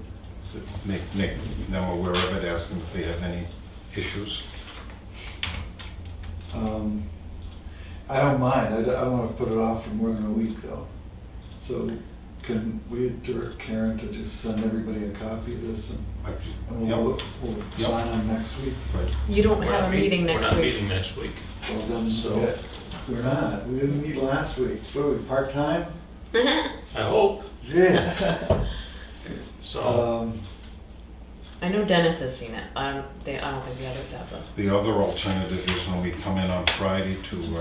Make them aware of it, ask them if they have any issues. I don't mind. I don't want to put it off for more than a week, though. So can we direct Karen to just send everybody a copy of this and we'll Yep. sign on next week? Right. You don't We're have not a meeting next We're not week. meeting next week. Well, then, So- we're not. We didn't meet last week. What are we, part-time? I hope, Yes. so. I know Dennis has seen it. I don't think the others have though. The other alternative is when we come in on Friday to Send me a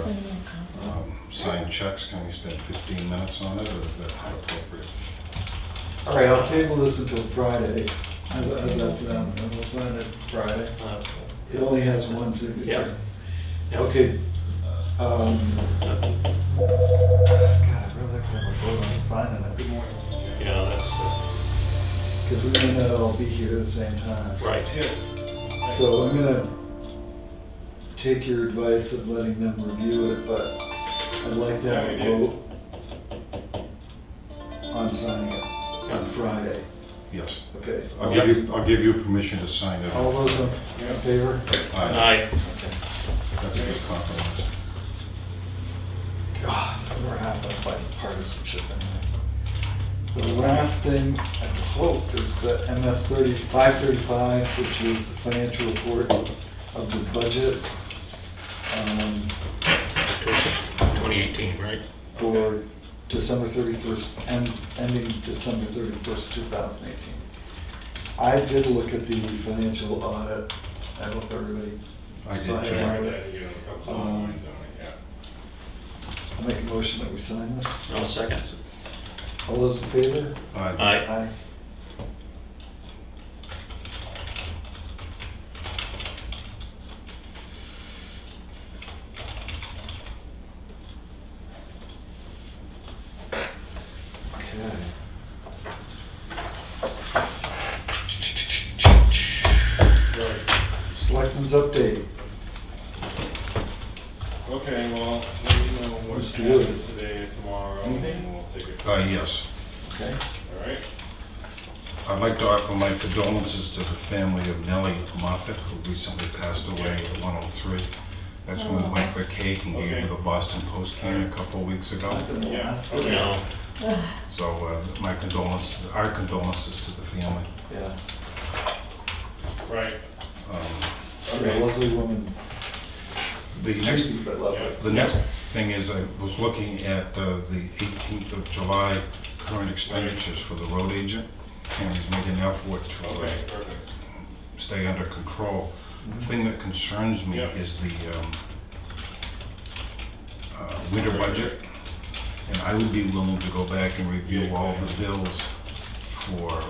copy. sign checks, can we spend 15 minutes on it, or is that not appropriate? All right, I'll table this until Friday. How's that sound? And we'll sign it Friday. It only has one signature. Yeah. Okay. God, I'd really have to have a vote on signing it. Good morning. Yeah, that's, Because we may not all be here at the same time. right. So I'm gonna take your advice of letting them review it, but I'd like to have a vote on signing it on Friday. Yes. Okay. I'll give you permission to sign it. All those in favor? Aye. Aye. That's a good compromise. God, we're having bipartisanship in here. The last thing I hope is the MS 535, which is the financial report of the budget 2018, right? for December 31st, ending December 31st, 2018. I did look at the financial audit. I hope everybody. I did fine too. with it. I'll make a motion that we sign this. I'll second. All those in favor? Aye. Aye. Aye. Okay. Selectmen's update. Yes. Okay? All right. I'd like to offer my condolences to the family of Nellie Moffett, who recently passed away at 103. That's when we went for cake and gave her the Boston Post can a couple of weeks ago. Not the last thing. No. So my condolences, our condolences to the family. Yeah. Right. Um, A lovely woman. The next, Sweet, but lovely. the next thing is I was looking at the 18th of July current expenditures for the road agent, and he's made an effort to Perfect. stay under control. The thing that concerns me Yep. is the winter budget, and I would be willing to go back and review all the bills for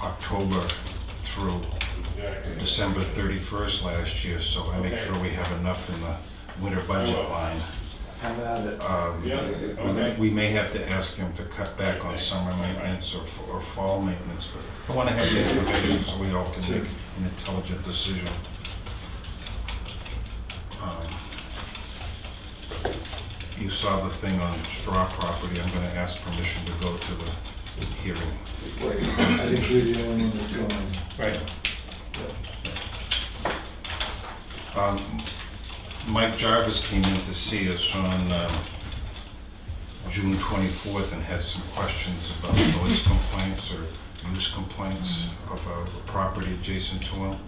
October through Exactly. December 31st last year, so I make Okay. sure we have enough in the winter budget line. Have at it. Yeah, okay. We may have to ask him to cut back on summer maintenance or fall maintenance, but I want to have the information so we all can make an intelligent decision. You saw the thing on straw property. I'm going to ask permission to go to the hearing. Wait, I think we're the only one that's going. Right. Mike Jarvis came in to see us on June 24th and had some questions about noise complaints or use complaints of a property adjacent to him.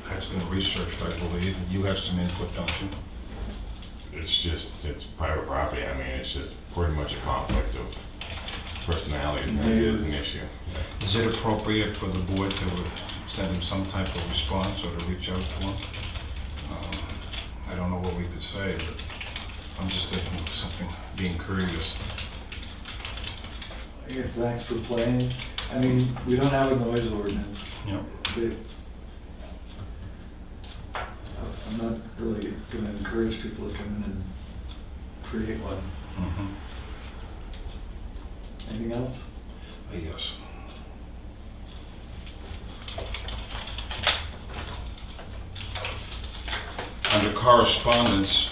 That's been researched, I believe. You have some input, don't you? It's private property. I mean, it's just pretty much a conflict of personalities, and it is an issue. Is it appropriate for the board to send him some type of response or to reach out to him? I don't know what we could say, but I'm just thinking of something, being courteous. Yeah, thanks for playing. I mean, we don't have a noise ordinance. Yep. They- I'm not really gonna encourage people to come in and create one. Mhm. Anything else? Yes. Under correspondence,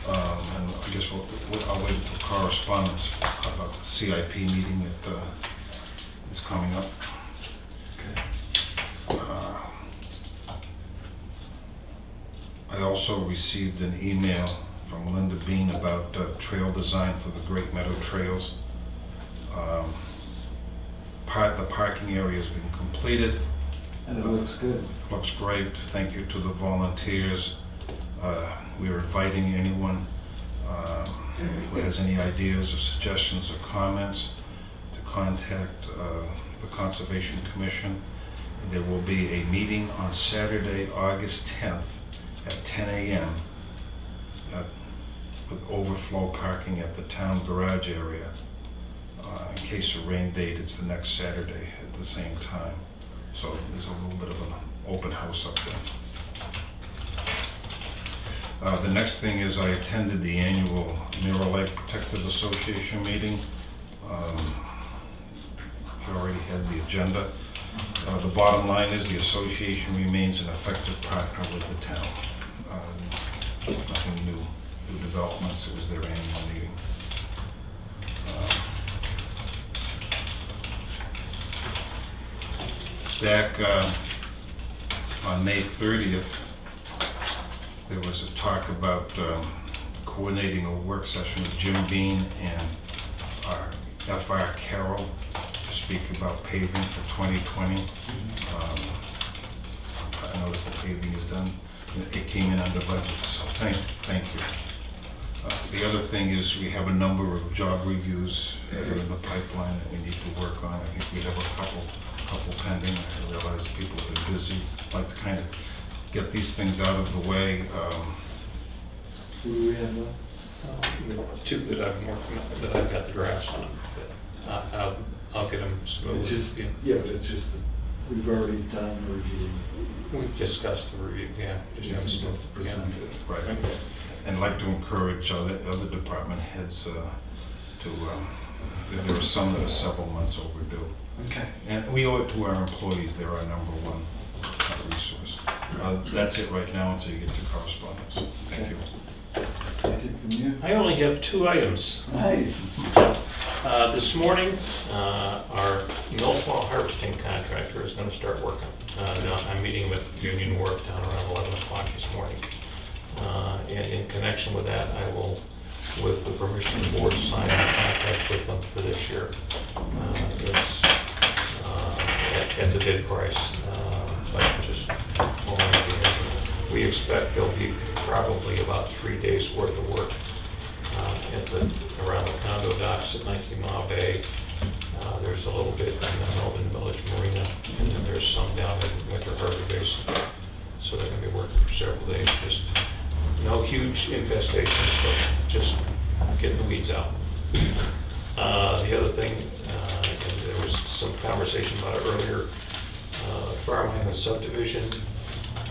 and I guess I'll wait until correspondence about the CIP meeting that is coming up. I also received an email from Linda Bean about trail design for the Great Meadow Trails. The parking area has been completed. And it looks good. Looks great. Thank you to the volunteers. We are inviting anyone who has any ideas or suggestions or comments to contact the Conservation Commission. There will be a meeting on Saturday, August 10th at 10 a.m. With overflow parking at the town garage area. In case of rain date, it's the next Saturday at the same time. So there's a little bit of an open house up there. The next thing is I attended the annual Mirror Lake Protective Association meeting. You already had the agenda. The bottom line is the association remains an effective partner with the town. Nothing new developments. It was their annual meeting. Back on May 30th, there was a talk about coordinating a work session with Jim Bean and our FR Carroll to speak about paving for 2020. I noticed the paving is done. It came in under budget, so thank you. The other thing is we have a number of job reviews that are in the pipeline that we need to work on. I think we have a couple pending. I realize people have been busy. I'd like to kind of get these things out of the way. Who do we have left? Two that I've working on, that I've got the drafts on, but I'll get them smooth. It's just, yeah, but it's just, that we've already done the review. We've discussed the review, yeah. Just have Just smooth, need to present it. Right. And I'd like to encourage other department heads there are some that are several months overdue. Okay. And we owe it to our employees. They're our number one resource. That's it right now until you get to correspondence. Thank Okay. you. Anything from you? I only have 2 items. Nice. This morning, our milfoil harvesting contractor is gonna start working. Now, I'm meeting with Union Wharf down around 11 o'clock this morning. And in connection with that, I will, with the permission of the board, sign a contract with them for this year. It's at the bid price, but just pulling it together. We expect there'll be probably about 3 days worth of work around the condo docks at 19 Mile Bay. There's a little bit in the Melvin Village Marina, and then there's some down in Winter Harbor Basin. So they're gonna be working for several days, just no huge infestations, but just getting the weeds out. The other thing, and there was some conversation about it earlier, Farm Island subdivision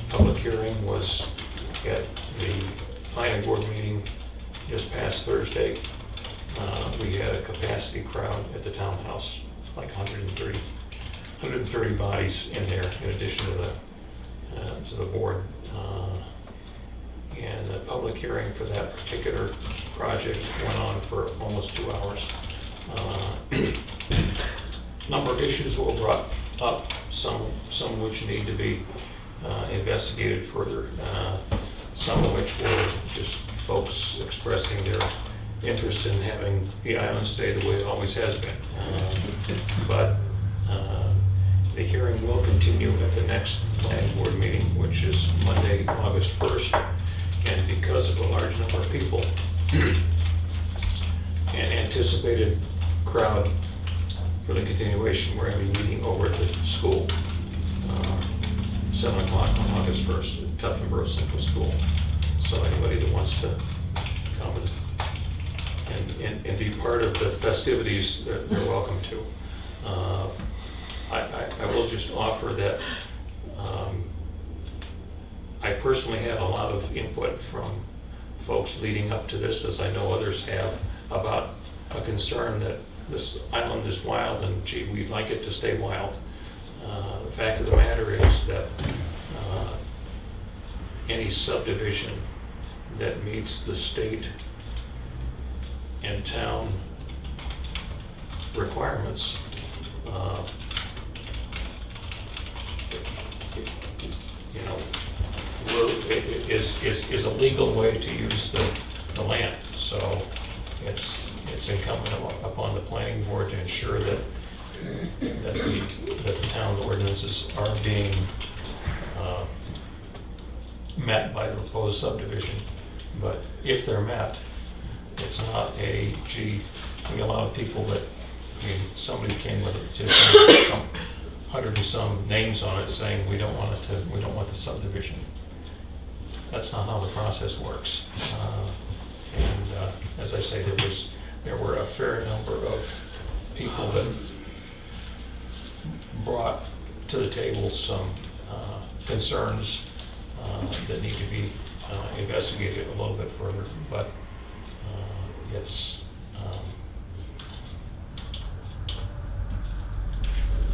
public hearing was at the planning board meeting this past Thursday. We had a capacity crowd at the townhouse, like 130 bodies in there, in addition to the board. And the public hearing for that particular project went on for almost 2 hours. Number of issues were brought up, some which need to be investigated further, some of which were just folks expressing their interest in having the island stay the way it always has been. But the hearing will continue at the next planning board meeting, which is Monday, August 1st. And because of a large number of people and anticipated crowd for the continuation, we're going to be meeting over at the school, 7 o'clock on August 1st at Tuftonboro Central School. So anybody that wants to come and be part of the festivities, they're welcome to. I will just offer that I personally had a lot of input from folks leading up to this, as I know others have, about a concern that this island is wild and gee, we'd like it to stay wild. The fact of the matter is that any subdivision that meets the state and town requirements you know, is a legal way to use the land. So it's incumbent upon the planning board to ensure that the town ordinances are being met by the proposed subdivision. But if they're met, it's not a, gee, we allowed people that, I mean, somebody came with some 100 and some names on it saying we don't want the subdivision. That's not how the process works. And as I say, there were a fair number of people that brought to the table some concerns that need to be investigated a little bit further, but it's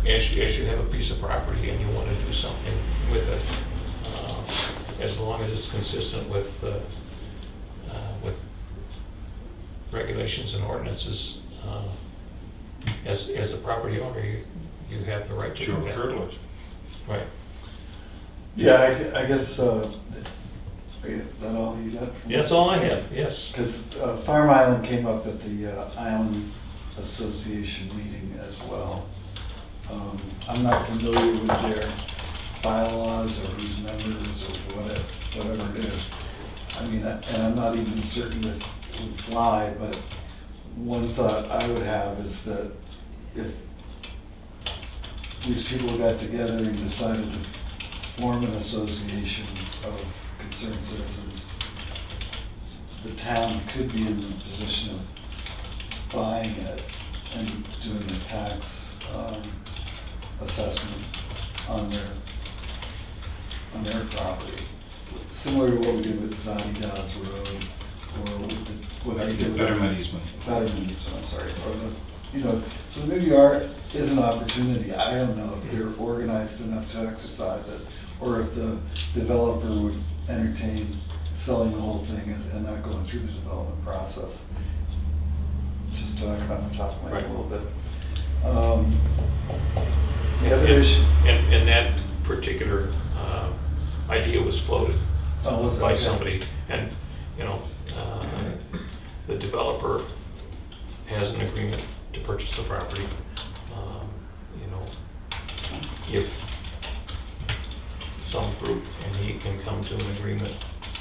as you have a piece of property and you want to do something with it, as long as it's consistent with regulations and ordinances, as a property owner, you have the right to do that. Curtilage. Right. Yeah, I guess, that all you got? That's all I have, yes. Because Farm Island came up at the Island Association meeting as well. I'm not familiar with their bylaws or who's members or whatever it is. I mean, and I'm not even certain if it would fly, but one thought I would have is that if these people got together and decided to form an association of concerned citizens, the town could be in the position of buying it and doing the tax assessment on their property, similar to what we did with Zani Dawes Road, or with what I did with Betterment easement. Betterment easement, I'm sorry, or so maybe is an opportunity. I don't know if they're organized enough to exercise it, or if the developer would entertain selling the whole thing and not going through the development process. Just talking off the top of my head a little bit. The other issue. And that particular idea was floated Oh, was it? by Okay. somebody, and, you know, the developer has an agreement to purchase the property. You know, if some group and he can come to an agreement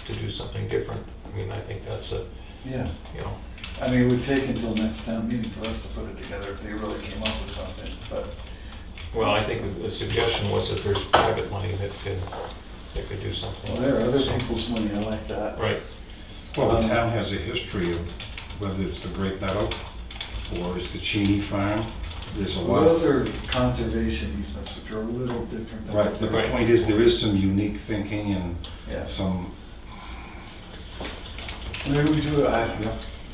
to do something different, I mean, I think that's a, Yeah. you know, I mean, it would take until next town meeting for us to put it together if they really came up with something, but. well, I think the suggestion was that there's private money that could do something. Well, there are other So- people's money, I like that. Right. Well, the town has a history of whether it's the Great Meadow or it's the Cheney Farm. There's a Well, lot of. those are conservation easements, which are a little different than. Right, but the point is, there is some unique thinking and Yeah. some, Maybe we do,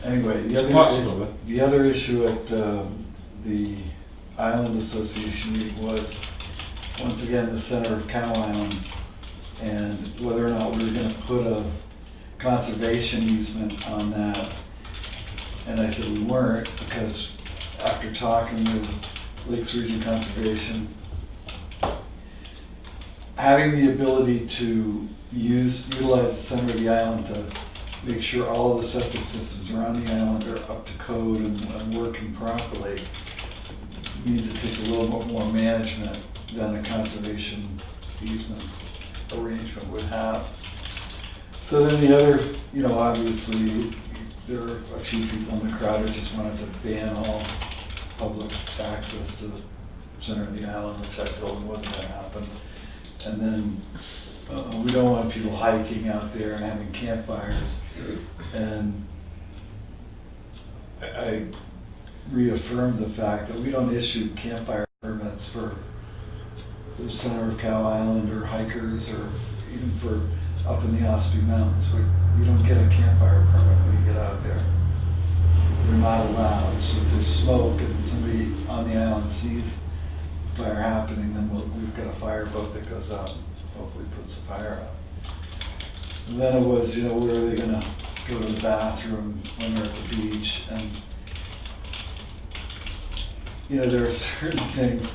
anyway, possible. the other issue at the Island Association meeting was, once again, the center of Cow Island, and whether or not we were gonna put a conservation easement on that. And I said we weren't, because after talking with Lakes Region Conservation, having the ability to utilize the center of the island to make sure all of the septic systems around the island are up to code and working properly means it takes a little bit more management than a conservation easement arrangement would have. So then the other, you know, obviously, there are a few people in the crowd who just wanted to ban all public access to the center of the island, which I told them wasn't gonna happen. And then we don't want people hiking out there and having campfires. And I reaffirmed the fact that we don't issue campfire permits for the center of Cow Island or hikers or even for up in the Ospey Mountains. You don't get a campfire permit when you get out there. They're not allowed. So if there's smoke and somebody on the island sees fire happening, then we've got a fire boat that goes out and hopefully puts the fire out. And then it was, you know, where are they gonna go to the bathroom when they're at the beach? And, you know, there are certain things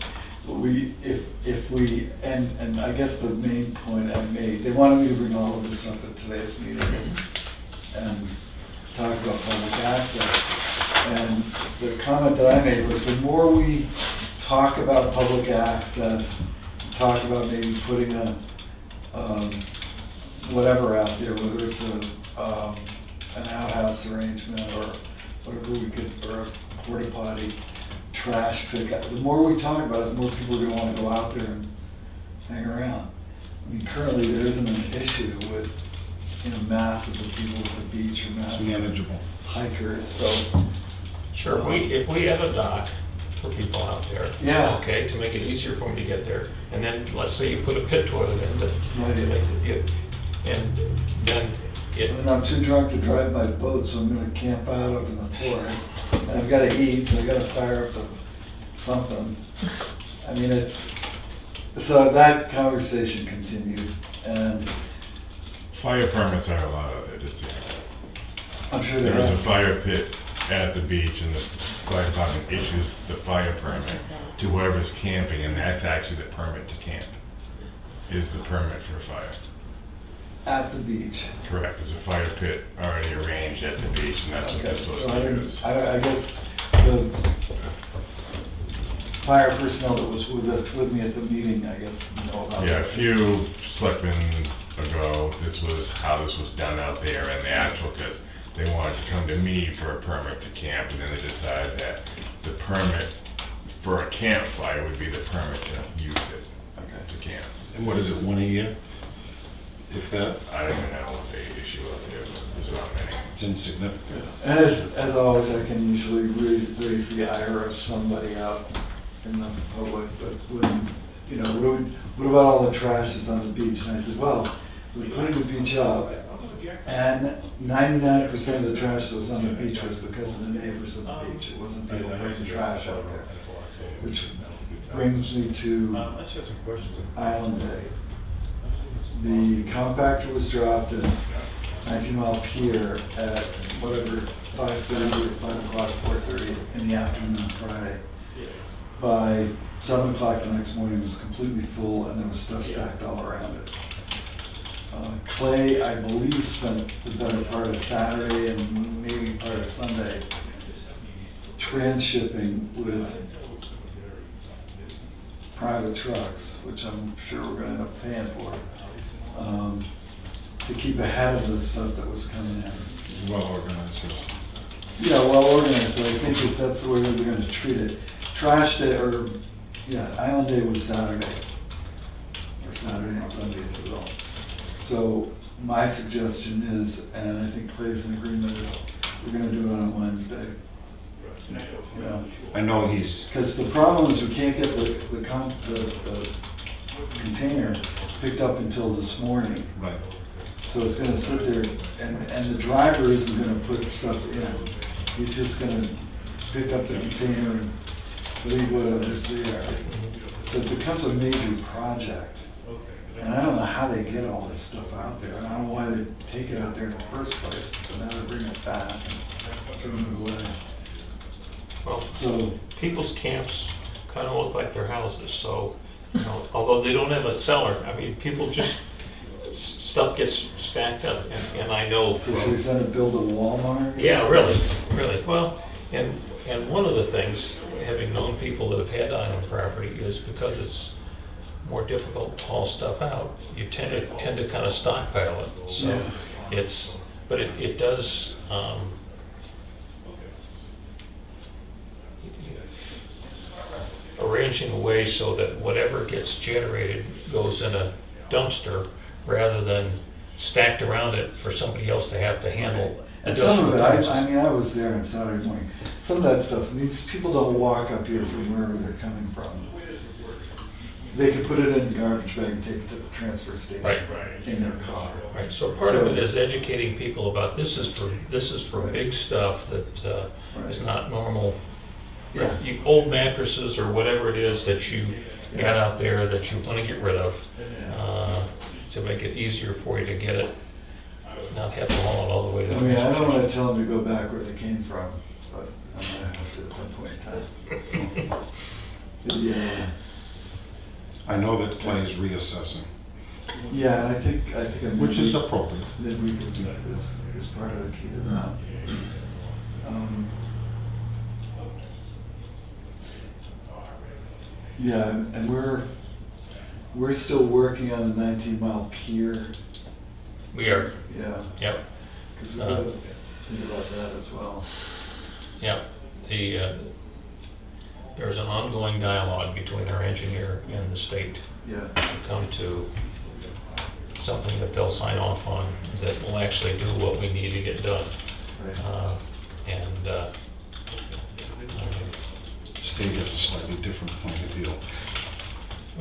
if we, and I guess the main point I made, they wanted me to bring all of this up at today's meeting and talk about public access. And the comment that I made was the more we talk about public access, talk about maybe putting a, whatever out there, whether it's an outhouse arrangement or whatever we could, or a porta potty, trash pickup. The more we talk about it, the more people are gonna wanna go out there and hang around. I mean, currently, there isn't an issue with, you know, masses of people at the beach or it's masses of manageable. hikers, so. Sure, if we had a dock for people out there. Yeah. Okay, to make it easier for them to get there, and then, let's say you put a pit toilet in to make it, and then it, And I'm too drunk to drive my boat, so I'm gonna camp out up in the forest. And I've gotta eat, so I gotta fire up something. I mean, so that conversation continued, and Fire permits are allowed out there, just so you know. I'm sure they There is a have. fire pit at the beach and the fire department issues the fire permit to whoever's camping, and that's actually the permit to camp, is the permit for a fire. At the beach. Correct, there's a fire pit already arranged at the beach, and that's what they're Okay, supposed so to use. I guess the fire personnel that was with me at the meeting, I guess, know about that. Yeah, a few selectmen ago, this was how this was done out there in the actual, because they wanted to come to me for a permit to camp, and then they decided that the permit for a campfire would be the permit to use it to camp. And what is it, one a year? If that, I don't even know what they issue out there, but there's not many. it's insignificant. And as always, I can usually raise the ire of somebody out in the public, but when, you know, what about all the trash that's on the beach? And I said, well, we cleaned the beach up, and 99% of the trash that was on the beach was because of the neighbors of the beach. It wasn't people putting trash out there. Which brings me to Island Day. The compactor was dropped, and 19 Mile Pier at whatever, 5:30 or 5 o'clock, 4:30 in the afternoon on Friday. By 7 o'clock the next morning, it was completely full and there was stuff stacked all around it. Clay, I believe, spent the better part of Saturday and maybe part of Sunday transshipping with private trucks, which I'm sure we're gonna end up paying for, to keep ahead of the stuff that was coming in. It's well organized, yes. Yeah, well organized, but I think that that's the way we're gonna treat it. Trash day, or, yeah, Island Day was Saturday. Or Saturday and Sunday, if you will. So my suggestion is, and I think Clay's in agreement, is we're gonna do it on Wednesday. Yeah, I know he's, because the problem is we can't get the container picked up until this morning. right, So it's gonna sit there, and the driver isn't gonna put stuff in. He's just gonna pick up the container and leave whatever's there. So it becomes a major project. And I don't know how they get all this stuff out there, and I don't know why they take it out there in the first place, but now they bring it back and throw it away. Well, So, people's camps kind of look like their houses, so, you know, although they don't have a cellar, I mean, people just, stuff gets stacked up, and I know so should we from, send a bill to Walmart? yeah, really, really, well, and one of the things, having known people that have had island property, is because it's more difficult to haul stuff out, you tend to kind of stockpile it, so Yeah. it's, but it does, arranging a way so that whatever gets generated goes in a dumpster rather than stacked around it for somebody else to have to handle. And some of it, additional I times. mean, I was there on Saturday morning. Some of that stuff, these people don't walk up here from wherever they're coming from. They could put it in a garbage bag and take it to the transfer station Right. in their car. Right, so part of So- it is educating people about this is for Right. big stuff that is Right. not normal. Yeah. Old mattresses or whatever it is that you got Yeah. out there that you want to get rid of, Yeah. to make it easier for you to get it, not have to haul it all the way to I the mean, I transfer don't station. want to tell them to go back where they came from, but I'm gonna have to at some point in time. I know that Clay is reassessing, Yeah, and I think a which is midweek- appropriate. midweek is part of the key to that. Yeah, and we're still working on the 19 Mile Pier, We are, yeah, yep. because we gotta think about that as well. Yeah, there's an ongoing dialogue between our engineer and the state Yeah, to come to something that they'll sign off on that will actually do what we need to get done. right. And State has a slightly different point of view.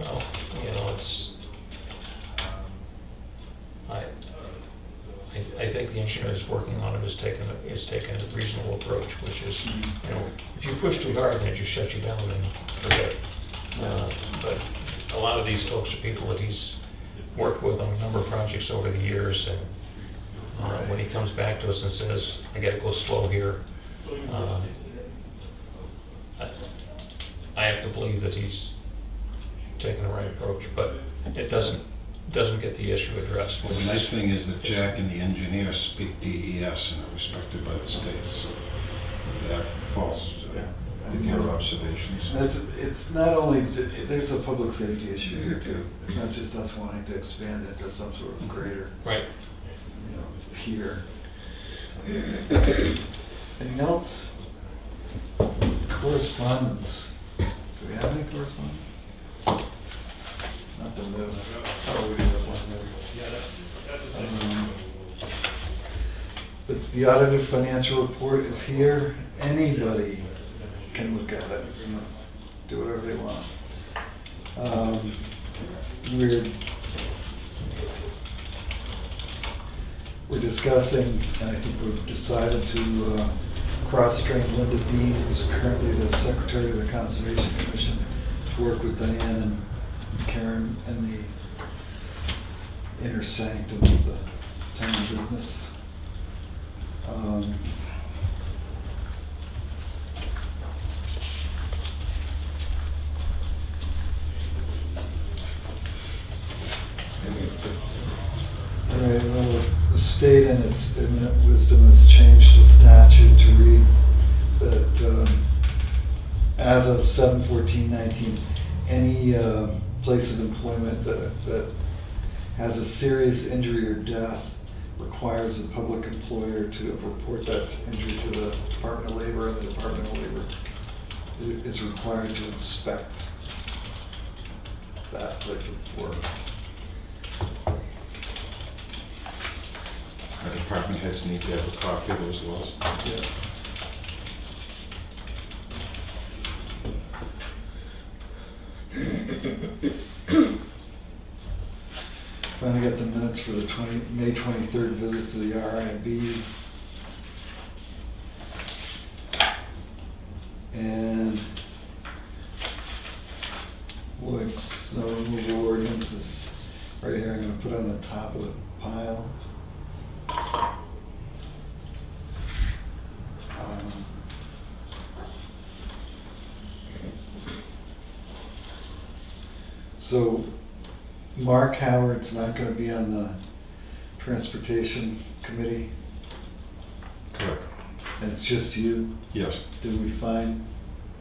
well, you know, I think the engineer is working on it, is taking a reasonable approach, which is, you know, if you push too hard, they just shut you down and forget it. But a lot of these folks are people that he's worked with on a number of projects over the years, and when he comes back to us and says, I gotta go slow here, I have to believe that he's taking the right approach, but it doesn't get the issue addressed. Well, the nice thing is that Jack and the engineer speak DES and are respected by the state, so that falls with your observations. It's not only, there's a public safety issue here too. It's not just us wanting to expand it to some sort of greater, Right. you know, pier. Anything else? Correspondence. Do we have any correspondence? Nothing new. Oh, we do have one there. But the audited financial report is here. Anybody can look at it, you know, do whatever they want. We're discussing, and I think we've decided to cross-train Linda Bean, who's currently the Secretary of the Conservation Commission, to work with Diane and Karen in the inner sanctum of the town business. Um, All right, well, the state in its eminent wisdom has changed the statute to read that as of 7/14/19, any place of employment that has a serious injury or death requires a public employer to report that injury to the Department of Labor, and the Department of Labor is required to inspect that place of work. Our department heads need to have a copy of those laws. Yeah. Finally got the minutes for the May 23rd visit to the RIB. And Lloyd's snow removal ordinance is right here. I'm gonna put it on the top of the pile. So Mark Howard's not going to be on the Transportation Committee, Correct. and it's just you. Yes. Did we find,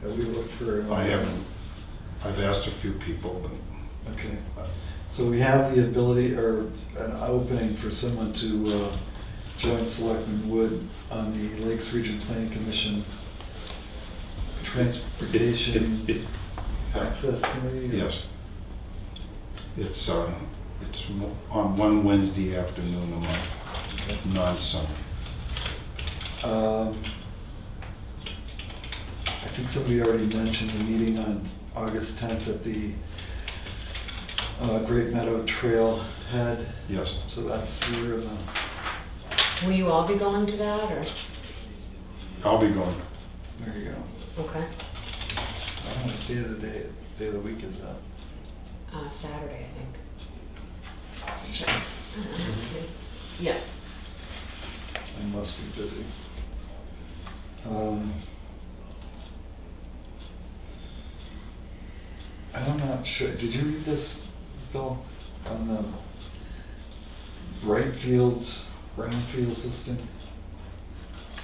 have we looked for? I haven't, I've asked a few people, but Okay, so we have the ability or an opening for someone to join Selectman Wood on the Lakes Region Planning Commission Transportation Access Committee? or- yes. It's on one Wednesday afternoon a month, non-summer. I think somebody already mentioned the meeting on August 10th at the Great Meadow Trailhead. Yes. So that's here. Will you all be going to that, or? I'll be going. There you go. Okay. I don't know what day of the week is that? Saturday, I think. Jesus. Let's see. Yeah. I must be busy. I'm not sure. Did you read this, Bill, on the Brightfields brownfield system?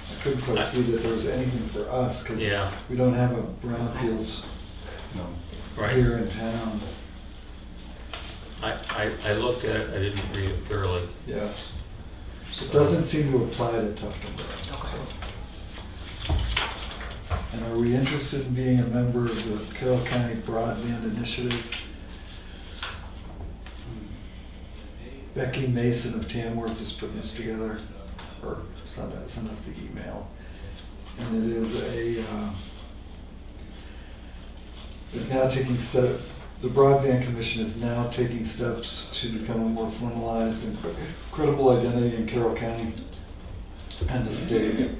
I couldn't quite see that there was anything for us because Yeah, we don't have a brownfields No. right. here in town. I looked at it, I didn't read it thoroughly. Yes. It doesn't seem to apply to Tuftonburg. And are we interested in being a member of the Carroll County Broadband Initiative? Becky Mason of Tamworth is putting this together, or sent us the email. And it is is now taking steps, the Broadband Commission is now taking steps to become a more formalized and credible identity in Carroll County and the state.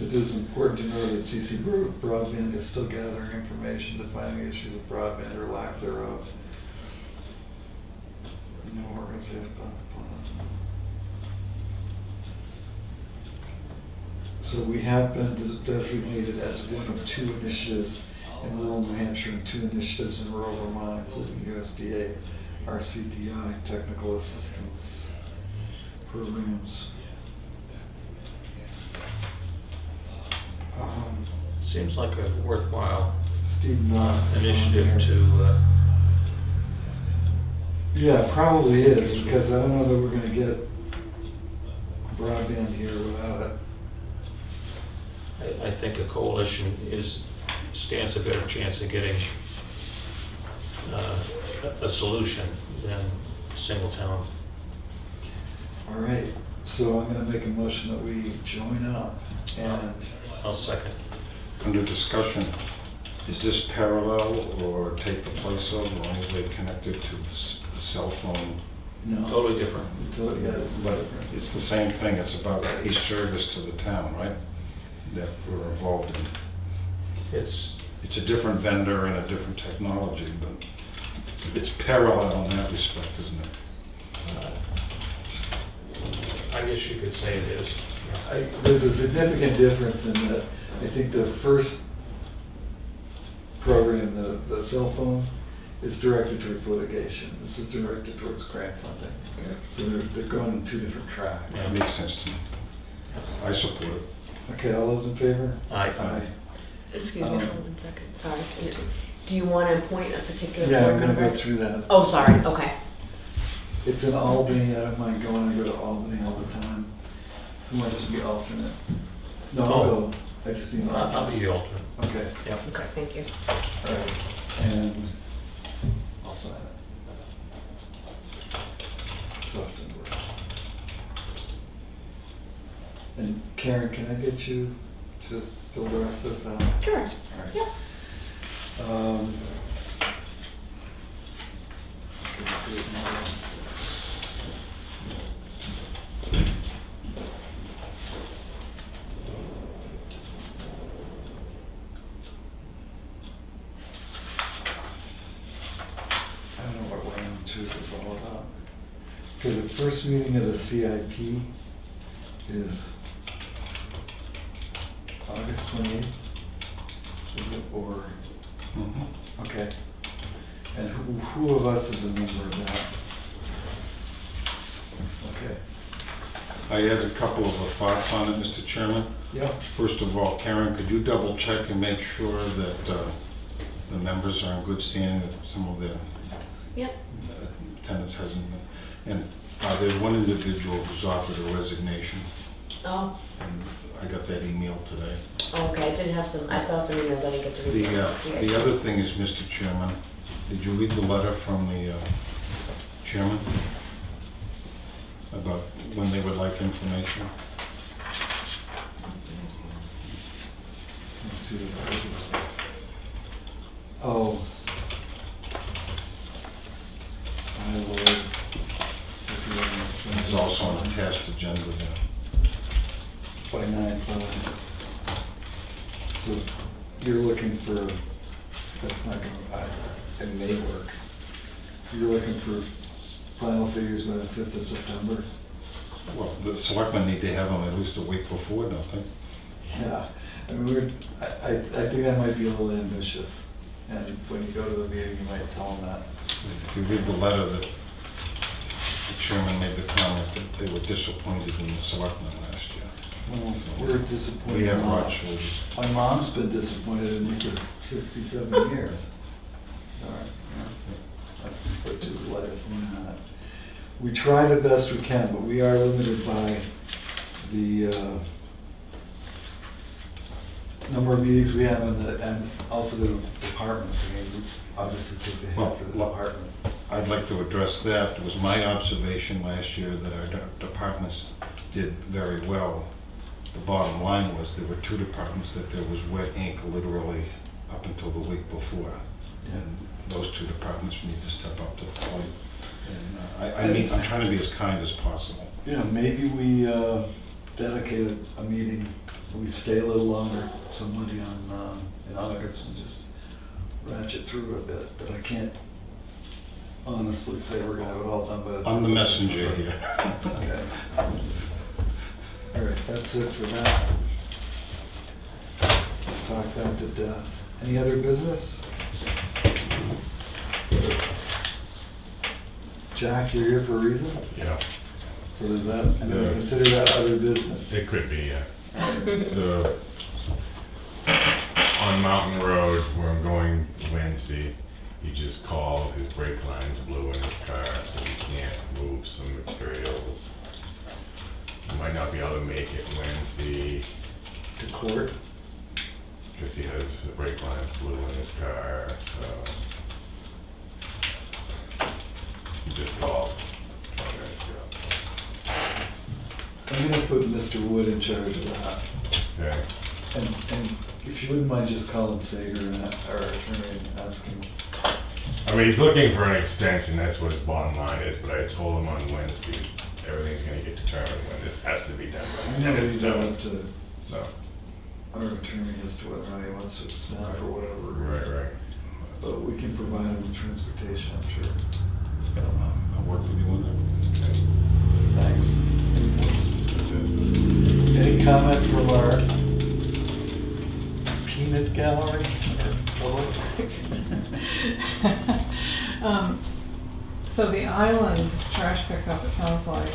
It is important to know that CC Broadband is still gathering information, defining issues of broadband or lack thereof. No organization. So we have been designated as one of 2 initiatives in rural New Hampshire and 2 initiatives in rural Vermont, including USDA, RCDI, technical assistance programs. Seems like a worthwhile Steve Knox is on initiative there. to, Yeah, it probably is, because I don't know that we're gonna get broadband here without it. I think a coalition stands a better chance of getting a solution than a single town. All right, so I'm gonna make a motion that we join up and, I'll second. Under discussion, is this parallel or take the place of or any way connected to the cell phone? no. Totally different. Yeah, this is But different. it's the same thing, it's about a service to the town, right? That we're involved in. It's, It's a different vendor and a different technology, but it's parallel in that respect, isn't it? I guess you could say it is. Yeah. There's a significant difference in that I think the first program, the cell phone, is directed towards litigation. This is directed towards grant funding. So they're going in two different tracks. That makes sense to me. I support it. Okay, all those in favor? Aye. Excuse me, Um, hold one second, sorry. Do you want to appoint a particular Yeah, board I'm gonna member? go through that. Oh, sorry, okay. It's in Albany, I don't mind going, I go to Albany all the time. Who wants to be alternate? No, I'll go, I just need an I'll be alternate. the alternate. Okay, Okay, thank you. all right, and I'll sign it. Softenwood. And Karen, can I get you to fill the rest of this out? Sure. All right. Yeah. Can you do it now? I don't know what round two is all about. Okay, the first meeting of the CIP is August 28th? Is it, or, okay. And who of us is a member of that? Okay, I had a couple of thoughts on it, Mr. Chairman. yeah, First of all, Karen, could you double check and make sure that the members are in good standing, that some of their Yep. attendance hasn't been, and there's one individual who's offered a resignation, Oh, and I got that email today. okay, I did have some, I saw some emails, I didn't get to read them. The other thing is, Mr. Chairman, did you read the letter from the chairman about when they would like information? let's see what that is about. Oh. My lord. If you want to- There's also an attached agenda there. By 9/5. So if you're looking for, that's not gonna, it may work. You're looking for final figures by the 5th of September? Well, the selectmen need to have them at least a week before, don't they? Yeah, I mean, I think that might be a little ambitious. And when you go to the meeting, you might tell them that. If you read the letter that the chairman made the comment that they were disappointed in the selectmen last year. Well, So we're disappointed. We have in broad that. shoulders. My mom's been disappointed in me for 67 years. All right, yeah. I put too light on that. We try the best we can, but we are limited by the number of meetings we have and also the departments. I mean, we obviously take the hit Well, for the look, department. I'd like to address that. It was my observation last year that our departments did very well. The bottom line was there were two departments that there was wet ink literally up until the week before. And those two departments need to step up to the plate. And I mean, I'm trying to be as kind as possible. Yeah, maybe we dedicate a meeting, we stay a little longer, somebody on, in August, and just ratchet through a bit, but I can't honestly say we're gonna have it all done by the. I'm the 5th of messenger September. here. Okay. All right, that's it for that. Talk that to death. Any other business? Jack, you're here for a reason? Yeah, So does that, and I consider that other business? it could be, yeah. On Mountain Road, where I'm going Wednesday, he just called, his brake lines blew in his car, so he can't move some materials. He might not be able to make it Wednesday, To court? because he has the brake lines blew in his car, so. He just called 20 minutes ago, I'm gonna put Mr. Wood in charge of that. so. Okay, And if you wouldn't mind just calling Sager and our attorney and asking. I mean, he's looking for an extension, that's what his bottom line is, but I told him on Wednesday, everything's gonna get determined when this has to be done, I'm gonna and it's leave that done, up to so. our attorney as to whether or not he wants to extend for whatever Right, reason. right. But we can provide him with transportation, I'm sure. Somehow. I'll work with you on that. Thanks. Anything else? comment from our peanut gallery? Or So the island trash pickup, it sounds like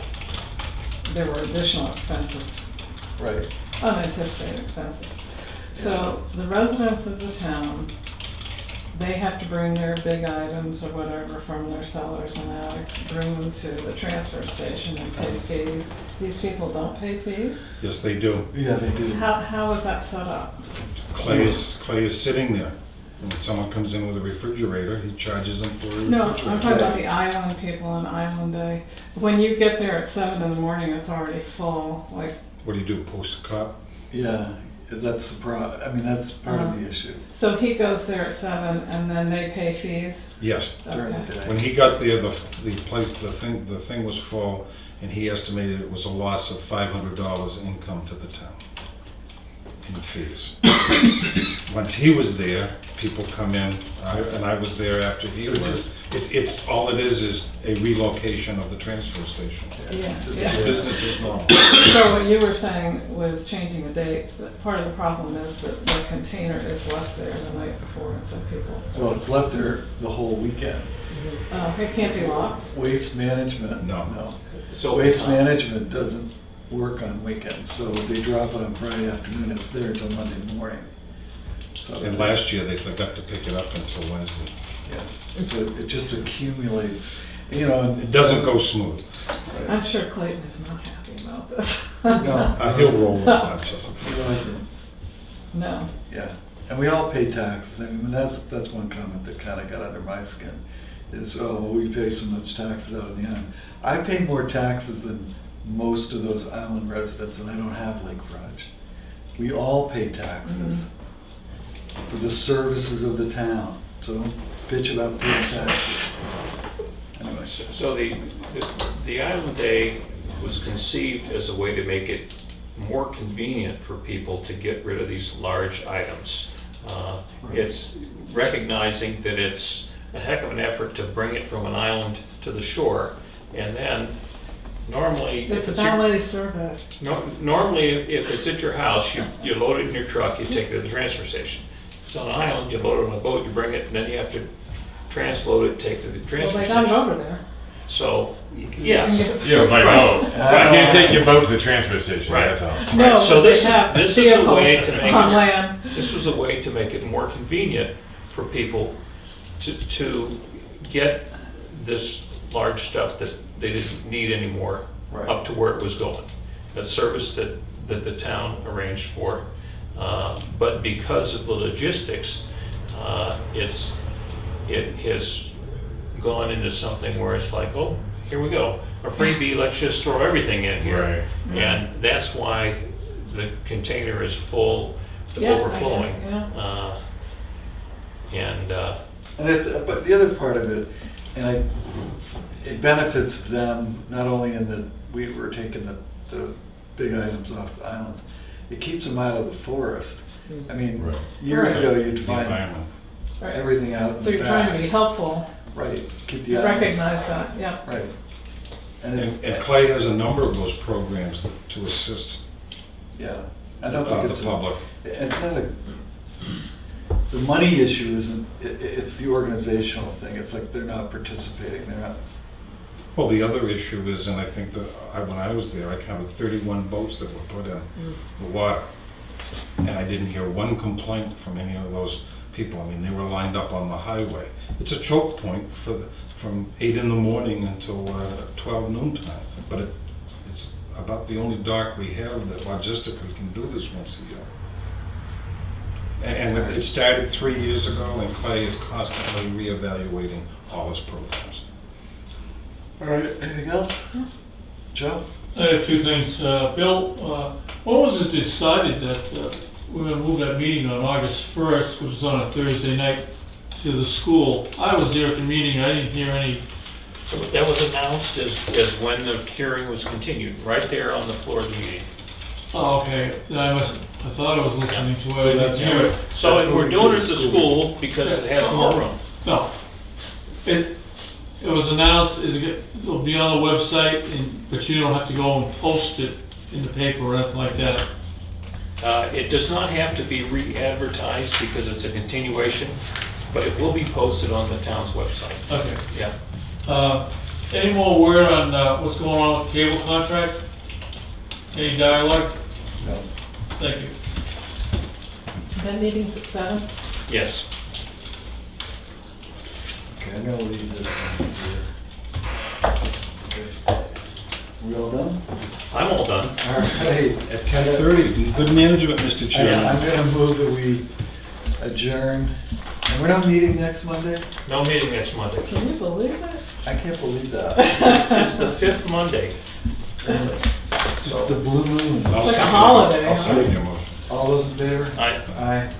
there were additional expenses, right. unanticipated expenses. So the residents of the town, they have to bring their big items or whatever from their cellars and attics, bring them to the transfer station and pay fees. These people don't pay fees? Yes, they do. Yeah, they do. How is that set up? Clay is sitting there. And when someone comes in with a refrigerator, he charges them for a No, refrigerator. I'm talking about the island people on Island Day. When you get there at 7 in the morning, it's already full, like, What do? Post a cop? Yeah, that's I mean, that's part of the issue so he goes there at 7 and then they pay fees? Yes. during the Okay. day. When he got there, the thing was full, and he estimated it was a loss of $500 income to the town in fees. Once he was there, people come in, and I was there after he was. It's all it is a relocation of the transfer station. Yeah, It's just- yeah. Business is normal. So what you were saying was changing the date, but part of the problem is that the container is left there the night before and so people. Well, it's left there the whole weekend. It can't be locked? Waste management, No. no. So Waste management doesn't work on weekends, so if they drop it on Friday afternoon, it's there until Monday morning. So, And last year, they forgot to pick it up until Wednesday. yeah, so it just accumulates, you know. and- It doesn't go smooth. Right. I'm sure Clayton is not happy about this. No. He'll roll with punches. He wasn't. No. Yeah, and we all pay taxes. I mean, that's one comment that kind of got under my skin, is, oh, well, we pay so much taxes out of the island. I pay more taxes than most of those island residents, and I don't have lake frontage. We all pay taxes for the services of the town, so don't bitch about paying taxes. Anyway, So the Island Day was conceived as a way to make it more convenient for people to get rid of these large items. It's recognizing that it's a heck of an effort to bring it from an island to the shore, and then normally, if It's a it's your, valet service. normally if it's at your house, you load it in your truck, you take it to the transfer station. If it's on an island, you load it on a boat, you bring it, and then you have to transload it, take it to the Well, transfer they got it station. over there. So, yes. Yeah, by Right. boat. You can't take your boat to the transfer station, Right. that's all. No, So but this they is- have this is a way vehicles to make on it- land. This was a way to make it more convenient for people to get this large stuff that they didn't need anymore Right. up to where it was going. A service that the town arranged for. But because of the logistics, it has gone into something where it's like, oh, here we go, a freebie, let's just throw everything in here. Right. And that's why the container is full to Yeah, I overflowing. get it, And and but the other part of it, and it benefits them not only in that we were taking the big items off the islands, it keeps them out of the forest. I mean, Right. years Right. ago, you'd The find environment. Right. everything out in So the you're trying to back. be helpful, Right, keep the you islands. recognize that, yeah. Right. And And Clay has a number of those programs to assist yeah, I don't think the it's public. It's not the money issue isn't, it's the organizational thing. It's like they're not participating, they're not. Well, the other issue is, and I think that when I was there, I counted 31 boats that were put in the water. And I didn't hear one complaint from any of those people. I mean, they were lined up on the highway. It's a choke point from 8 in the morning until 12 noon time. But it's about the only dock we have that logistically can do this once a year. And it started 3 years ago, and Clay is constantly reevaluating all his programs. All right, anything else? Joe? I have two things. Bill, what was it decided that we're going to move that meeting on August 1st, which is on a Thursday night, to the school? I was there at the meeting. I didn't hear any. so that was announced as when the hearing was continued, right there on the floor of the meeting. Oh, okay. Then I thought I was listening to it. So I didn't that's hear it. So That's and we're moved doing to it the at the school. school because it has more room. No. It was announced, it'll be on the website, but you don't have to go and post it in the paper or anything like that. It does not have to be re-advertised because it's a continuation, but it will be posted on the town's website. Okay. Yeah. Any more word on what's going on with the cable contract? Any dialogue? No. Thank you. That meeting's at 7? Yes. Okay, I'm gonna leave this one here. Okay. We all done? I'm all done. All right. At 10:30, good management, Mr. Chairman. I'm gonna move that we adjourn. And we're not meeting next Monday? No meeting next Monday. Can you believe it? I can't believe that. It's the 5th Monday. Really? It's So- the blue moon. I'll Like a second- holiday, I'll huh? second your motion. All those in favor? I, Aye.